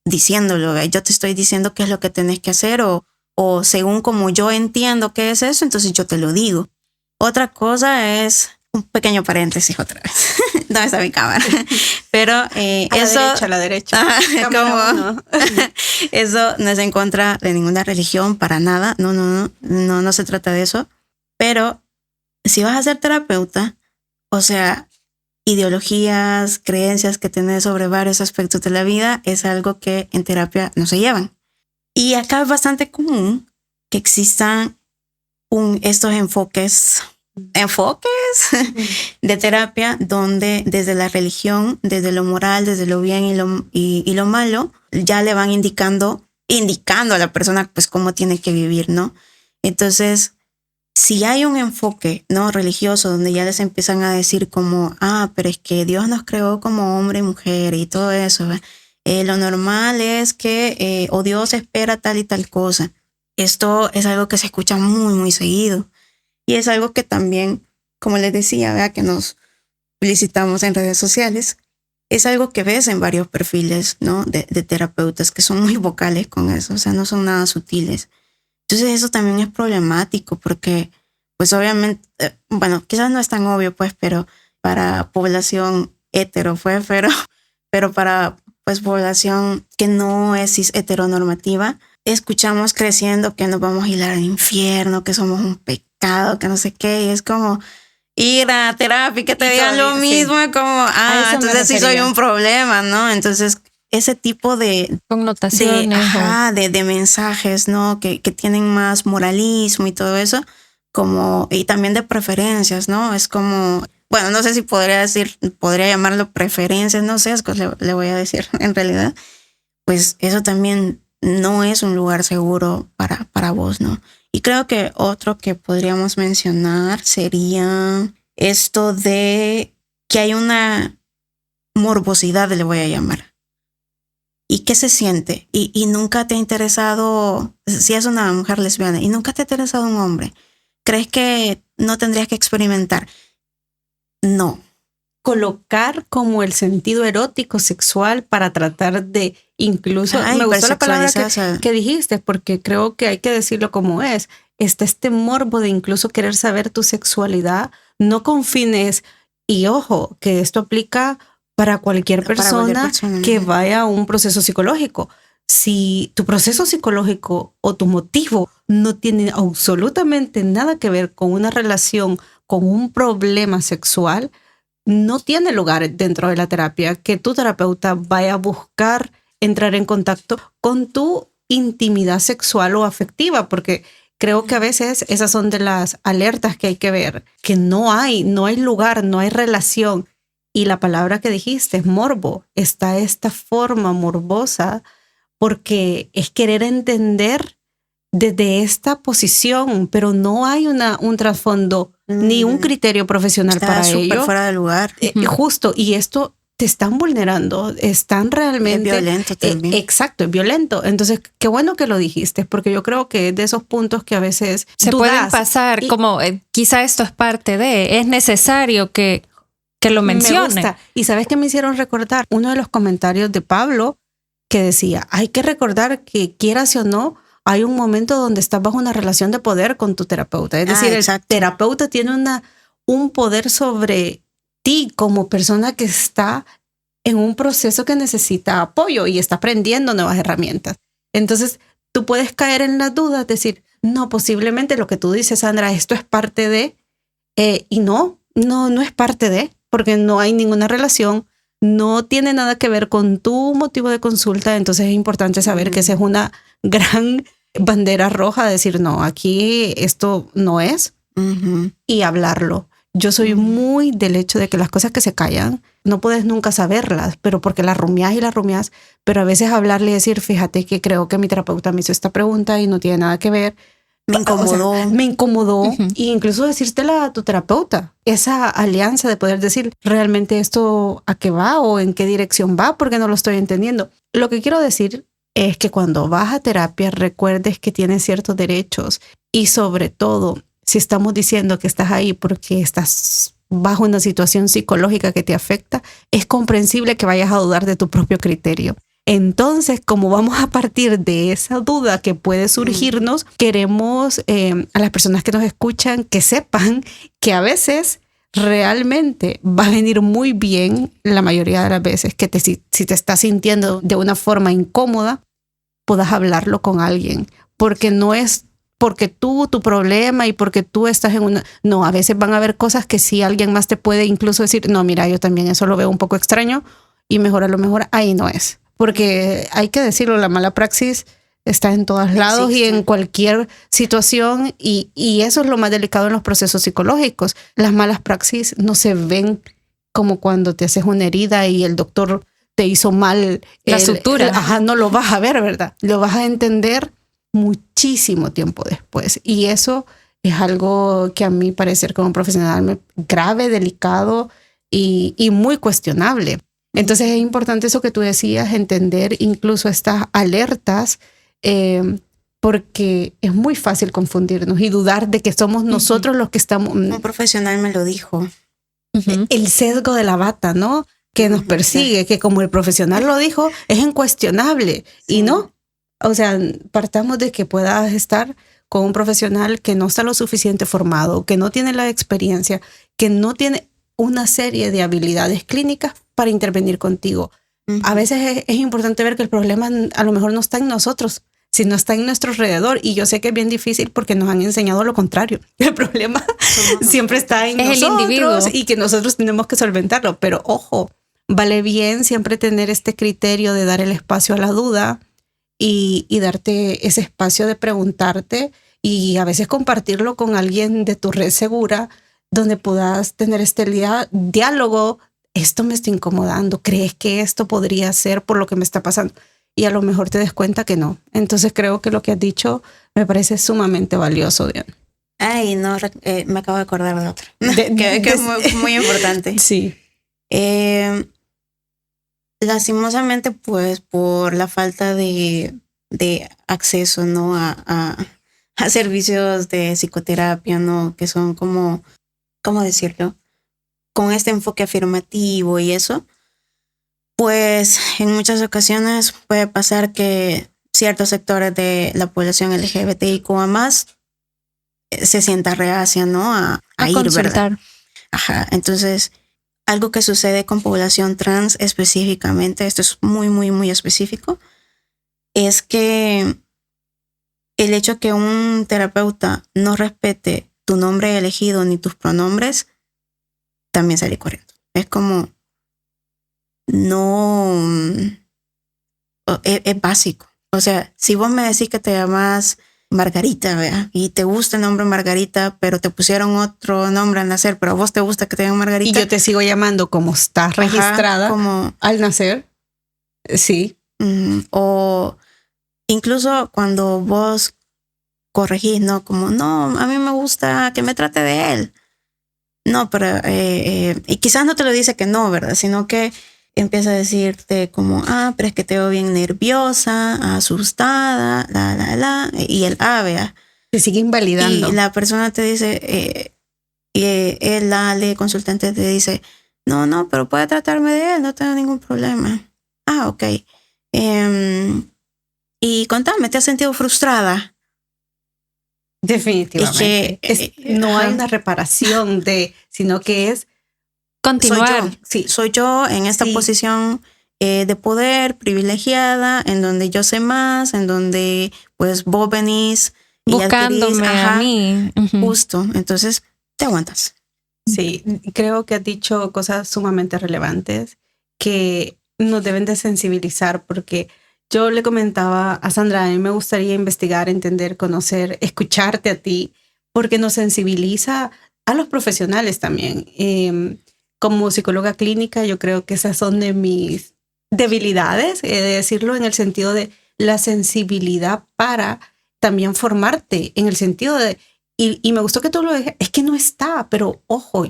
diciéndolo, yo te estoy diciendo qué es lo que tenés que hacer o según como yo entiendo qué es eso, entonces yo te lo digo. Otra cosa es, un pequeño paréntesis otra vez, ¿dónde está mi cámara? Pero eso... A la derecha. Como, eso no es en contra de ninguna religión, para nada, no se trata de eso, pero... si vas a ser terapeuta, o sea, ideologías, creencias que tenés sobre varios aspectos de la vida es algo que en terapia no se llevan. Y acá es bastante común que existan estos enfoques de terapia donde desde la religión, desde lo moral, desde lo bien y lo malo, ya le van indicando a la persona pues cómo tiene que vivir, ¿no? Entonces... si hay un enfoque no religioso donde ya les empiezan a decir como, pero es que Dios nos creó como hombre y mujer y todo eso, lo normal es que, o Dios espera tal y tal cosa. Esto es algo que se escucha muy, muy seguido. Y es algo que también, como les decía, ¿verdad? Que nos publicitamos en redes sociales, es algo que ves en varios perfiles, ¿no? de terapeutas que son muy vocales con eso, o sea, no son nada sutiles. Entonces eso también es problemático porque, pues obviamente, bueno, quizás no es tan obvio, pues, pero para población hetero, pues, pero para, pues, población que no es cis heteronormativa, escuchamos creciendo que nos vamos a hilar al infierno, que somos un pecado, que no sé qué, y es como ir a terapia y que te digan lo mismo, como, entonces sí soy un problema, ¿no? Entonces... ese tipo de connotaciones de mensajes, ¿no? Que tienen más moralismo y todo eso, como, y también de preferencias, ¿no? Es como, bueno, no sé si podría llamarlo preferencias, no sé, le voy a decir en realidad, pues eso también no es un lugar seguro para vos, ¿no? Y creo que otro que podríamos mencionar sería esto de que hay una morbosidad, le voy a llamar. ¿Y qué se siente? Y nunca te ha interesado, si es una mujer lesbiana, y nunca te ha interesado un hombre, ¿crees que no tendrías que experimentar? No. Colocar como el sentido erótico sexual para tratar de incluso... me gustó la palabra que dijiste, porque creo que hay que decirlo como es. Está este morbo de incluso querer saber tu sexualidad, no con fines... Y ojo, que esto aplica... para cualquier persona que vaya a un proceso psicológico. Si tu proceso psicológico o tu motivo no tiene absolutamente nada que ver con una relación, con un problema sexual, no tiene lugar dentro de la terapia que tu terapeuta vaya a buscar entrar en contacto con tu intimidad sexual o afectiva, porque creo que a veces esas son de las alertas que hay que ver, que no hay lugar, no hay relación. Y la palabra que dijiste es morbo. Está esta forma morbosa porque es querer entender desde esta posición, pero no hay un trasfondo ni un criterio profesional está para ello. Está súper fuera de lugar. Justo, y esto te están vulnerando, están realmente... Es violento también. Exacto, es violento. Entonces, qué bueno que lo dijiste, porque yo creo que es de esos puntos que a veces se pueden pasar, como quizá esto es parte de, es necesario que que lo mencione. Me gusta. Y ¿sabes qué me hicieron recordar? Uno de los comentarios de Pablo que decía, hay que recordar que quieras o no, hay un momento donde estás bajo una relación de poder con tu terapeuta. Es decir, el terapeuta tiene un poder sobre ti como persona que está en un proceso que necesita apoyo y está aprendiendo nuevas herramientas. Entonces, tú puedes caer en la duda, decir, no, posiblemente lo que tú dices, Sandra, esto es parte de, y no es parte de, porque no hay ninguna relación, no tiene nada que ver con tu motivo de consulta. Entonces es importante saber que esa es una gran bandera roja, decir, no, aquí esto no es, y hablarlo. Yo soy muy del hecho de que las cosas que se callan, no puedes nunca saberlas, pero porque las rumias, pero a veces hablarle y decir, fíjate que creo que mi terapeuta me hizo esta pregunta y no tiene nada que ver. Me incomodó. E incluso decírtela a tu terapeuta. Esa alianza de poder decir, ¿realmente esto a qué va o en qué dirección va? Porque no lo estoy entendiendo. Lo que quiero decir es que cuando vas a terapia, recuerdes que tienes ciertos derechos y sobre todo, si estamos diciendo que estás ahí porque estás bajo una situación psicológica que te afecta, es comprensible que vayas a dudar de tu propio criterio. Entonces, como vamos a partir de esa duda que puede surgirnos, queremos a las personas que nos escuchan que sepan que a veces realmente va a venir muy bien, la mayoría de las veces, que si te estás sintiendo de una forma incómoda, puedas hablarlo con alguien, porque no es porque tu problema y porque tú estás en una... No, a veces van a haber cosas que sí alguien más te puede incluso decir, no, mira, yo también eso lo veo un poco extraño y mejor a lo mejor ahí no es. Porque hay que decirlo, la mala praxis está en todos lados y en cualquier situación y eso es lo más delicado en los procesos psicológicos. Las malas praxis no se ven como cuando te haces una herida y el doctor te hizo mal la sutura. No lo vas a ver, ¿verdad? Lo vas a entender muchísimo tiempo después. Y eso es algo que a mí parecer como profesional grave, delicado y muy cuestionable. Entonces es importante eso que tú decías, entender incluso estas alertas, porque es muy fácil confundirnos y dudar de que somos nosotros los que estamos... Un profesional me lo dijo. El sesgo de la bata, ¿no? Que nos persigue, que como el profesional lo dijo, es incuestionable. Sí. Y no, o sea, partamos de que puedas estar con un profesional que no está lo suficiente formado, que no tiene la experiencia, que no tiene una serie de habilidades clínicas para intervenir contigo. A veces es importante ver que el problema a lo mejor no está en nosotros, sino está en nuestro alrededor. Y yo sé que es bien difícil porque nos han enseñado lo contrario. El problema siempre está en nosotros, el individuo, y que nosotros tenemos que solventarlo. Pero ojo, vale bien siempre tener este criterio de dar el espacio a la duda y darte ese espacio de preguntarte y a veces compartirlo con alguien de tu red segura donde puedas tener este diálogo. Esto me está incomodando. ¿Crees que esto podría ser por lo que me está pasando? Y a lo mejor te des cuenta que no. Entonces creo que lo que has dicho me parece sumamente valioso, Diana. Ay, no, me acabo de acordar de otra. que es muy, muy importante. Sí. Lastimosamente, pues, por la falta de acceso, ¿no? a servicios de psicoterapia, ¿no? Que son como, ¿cómo decirlo? Con este enfoque afirmativo y eso, pues en muchas ocasiones puede pasar que ciertos sectores de la población LGBTIQ+ se sienta reacia, ¿no? A ir, consultar. ¿verdad? Ajá. Entonces, algo que sucede con población trans específicamente, esto es muy, muy, muy específico, es que el hecho que un terapeuta no respete tu nombre elegido ni tus pronombres, también sale corriendo. Es como, no, es básico. O sea, si vos me decís que te llamas Margarita, ¿verdad? Y te gusta el nombre Margarita, pero te pusieron otro nombre al nacer, pero a vos te gusta que te llamen Margarita. Y yo te sigo llamando como estás registrada. Como al nacer. Sí. O incluso cuando vos corregís, ¿no? Como, no, a mí me gusta que me trate de él. No, pero y quizás no te lo dice que no, ¿verdad? Sino que empieza a decirte como, pero es que te veo bien nerviosa, asustada, y el vea. Te sigue invalidando. Y la persona te dice, el consultante te dice, No, pero puede tratarme de él, no tengo ningún problema. Ah, ok. Y contame, ¿te has sentido frustrada? Definitivamente. No hay una reparación sino que es continuar. Soy yo en esta posición de poder, privilegiada, en donde yo sé más, en donde pues vos venís buscándome a mí. Justo, entonces te aguantas. Sí, creo que has dicho cosas sumamente relevantes que nos deben de sensibilizar, porque yo le comentaba a Sandra, a mí me gustaría investigar, entender, conocer, escucharte a ti, porque nos sensibiliza a los profesionales también. Como psicóloga clínica, yo creo que esas son de mis debilidades, de decirlo en el sentido de la sensibilidad para también formarte, en el sentido de, y me gustó que tú lo digas, es que no está, pero ojo,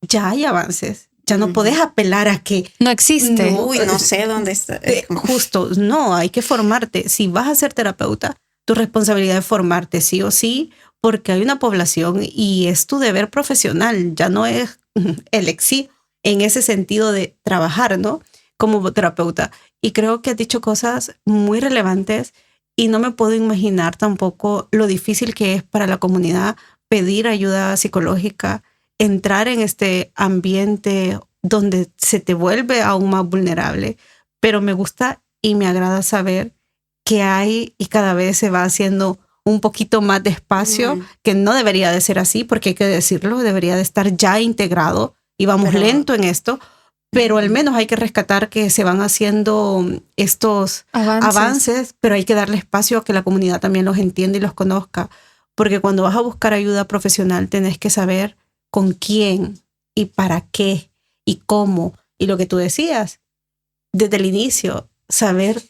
ya hay avances. Ya no podés apelar a que no existe. No sé dónde está. Justo, no, hay que formarte. Si vas a ser terapeuta, tu responsabilidad es formarte sí o sí, porque hay una población y es tu deber profesional. Ya no es elegir en ese sentido de trabajar, ¿no? Como terapeuta. Y creo que has dicho cosas muy relevantes y no me puedo imaginar tampoco lo difícil que es para la comunidad pedir ayuda psicológica, entrar en este ambiente donde se te vuelve aún más vulnerable. Pero me gusta y me agrada saber que hay y cada vez se va haciendo un poquito más despacio, que no debería de ser así, porque hay que decirlo, debería de estar ya integrado y vamos lento en esto, pero al menos hay que rescatar que se van haciendo estos avances, pero hay que darle espacio a que la comunidad también los entienda y los conozca, porque cuando vas a buscar ayuda profesional tenés que saber con quién y para qué y cómo. Y lo que tú decías, desde el inicio, saber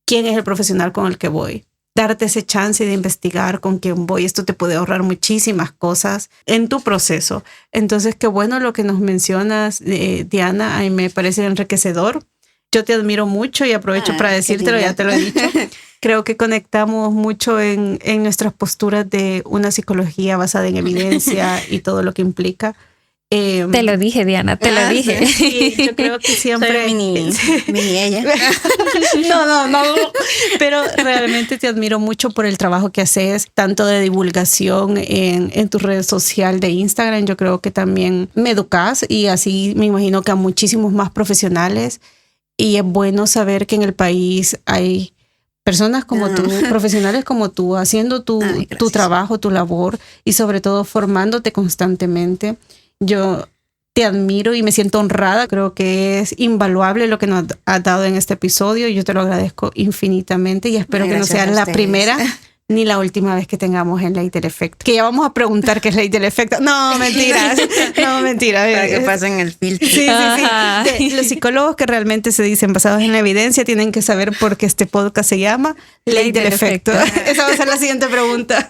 quién es el profesional con el que voy. Darte ese chance de investigar con quién voy. Esto te puede ahorrar muchísimas cosas en tu proceso. Entonces, qué bueno lo que nos mencionas, Diana. A mí me parece enriquecedor. Yo te admiro mucho y aprovecho para decírtelo, ya te lo he dicho. Creo que conectamos mucho en nuestras posturas de una psicología basada en evidencia y todo lo que implica. Te lo dije, Diana, te lo dije. Sí, yo creo que siempre... Soy mini ella. No. Pero realmente te admiro mucho por el trabajo que haces, tanto de divulgación en tu red social de Instagram. Yo creo que también me educas y así me imagino que a muchísimos más profesionales. Y es bueno saber que en el país hay personas como tú, profesionales como tú, haciendo tu trabajo, tu labor y sobre todo formándote constantemente. Yo te admiro y me siento honrada. Creo que es invaluable lo que nos has dado en este episodio. Yo te lo agradezco infinitamente y espero que no sea la primera ni la última vez que tengamos en Ley del Efecto. Que ya vamos a preguntar qué es Ley del Efecto. No, mentiras. Para que pasen el filtro. Sí. Los psicólogos que realmente se dicen basados en la evidencia tienen que saber por qué este podcast se llama Ley del Efecto. Esa va a ser la siguiente pregunta.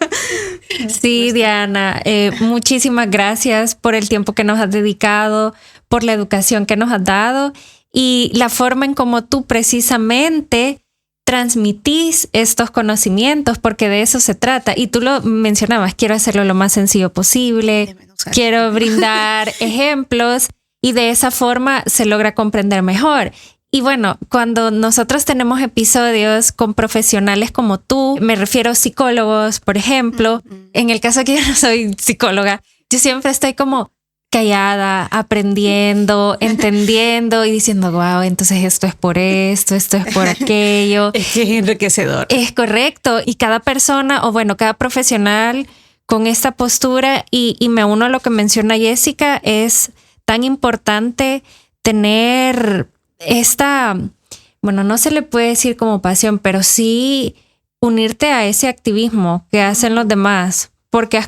Sí, Diana, muchísimas gracias por el tiempo que nos has dedicado, por la educación que nos has dado y la forma en cómo tú precisamente transmitís estos conocimientos, porque de eso se trata. Y tú lo mencionabas, quiero hacerlo lo más sencillo posible, quiero brindar ejemplos y de esa forma se logra comprender mejor. Y bueno, cuando nosotros tenemos episodios con profesionales como tú, me refiero a psicólogos, por ejemplo, en el caso que yo no soy psicóloga, yo siempre estoy como callada, aprendiendo, entendiendo y diciendo, wow, entonces esto es por esto es por aquello. Es que es enriquecedor. Es correcto. Y cada persona, o bueno, cada profesional con esta postura, y me uno a lo que menciona Jessica, es tan importante tener esta, bueno, no se le puede decir como pasión, pero sí unirte a ese activismo que hacen los demás, porque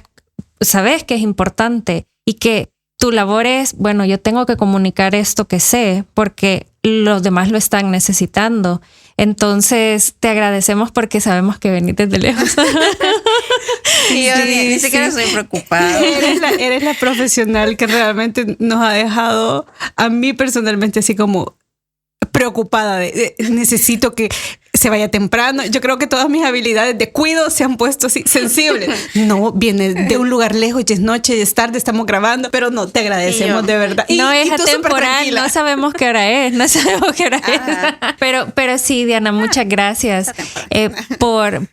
sabes que es importante y que tu labor es, bueno, yo tengo que comunicar esto que sé porque los demás lo están necesitando. Entonces, te agradecemos porque sabemos que venís desde lejos. Sí, yo ni siquiera estoy preocupada. Eres la profesional que realmente nos ha dejado, a mí personalmente, así como preocupada de necesito que se vaya temprano. Yo creo que todas mis habilidades de cuido se han puesto así sensibles. No, viene de un lugar lejos, ya es noche, ya es tarde, estamos grabando, pero no, te agradecemos de verdad. No es atemporal, no sabemos qué hora es, Pero sí, Diana, muchas gracias por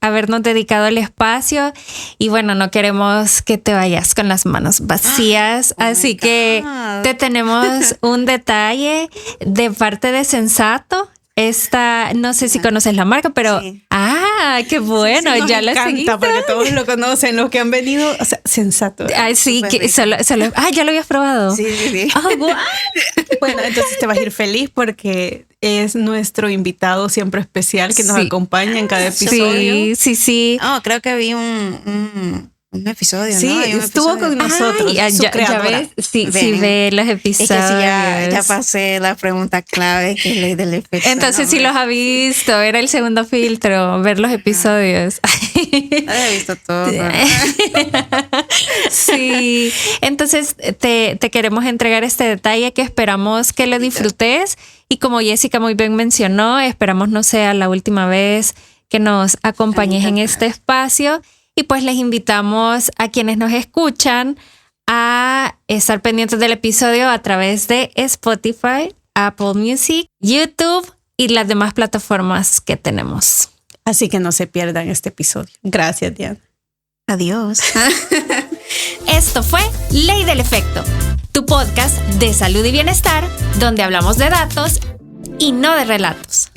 habernos dedicado el espacio. Y bueno, no queremos que te vayas con las manos vacías, así que te tenemos un detalle de parte de Sensato. No sé si conoces la marca, pero sí. Qué bueno, sí, ya la seguiste. Porque todos lo conocen, los que han venido, o sea, Sensato. Sí, que solo ya lo habías probado. Sí. Wow. Bueno, entonces te vas a ir feliz porque es nuestro invitado siempre especial que nos acompaña en cada episodio. Sí. Creo que vi un episodio, sí, ¿no? estuvo con nosotros. Ya ves, sí ve los episodios. Es que ya pasé la pregunta clave, que es ley del efecto. Entonces sí los ha visto, era el segundo filtro, ver los episodios. He visto todo. Sí, entonces te queremos entregar este detalle que esperamos que lo disfrutes y como Jessica muy bien mencionó, esperamos no sea la última vez que nos acompañes en este espacio. Y pues les invitamos a quienes nos escuchan a estar pendientes del episodio a través de Spotify, Apple Music, YouTube y las demás plataformas que tenemos. Así que no se pierdan este episodio. Gracias, Diana. Adiós. Esto fue Ley del Efecto, tu podcast de salud y bienestar, donde hablamos de datos y no de relatos.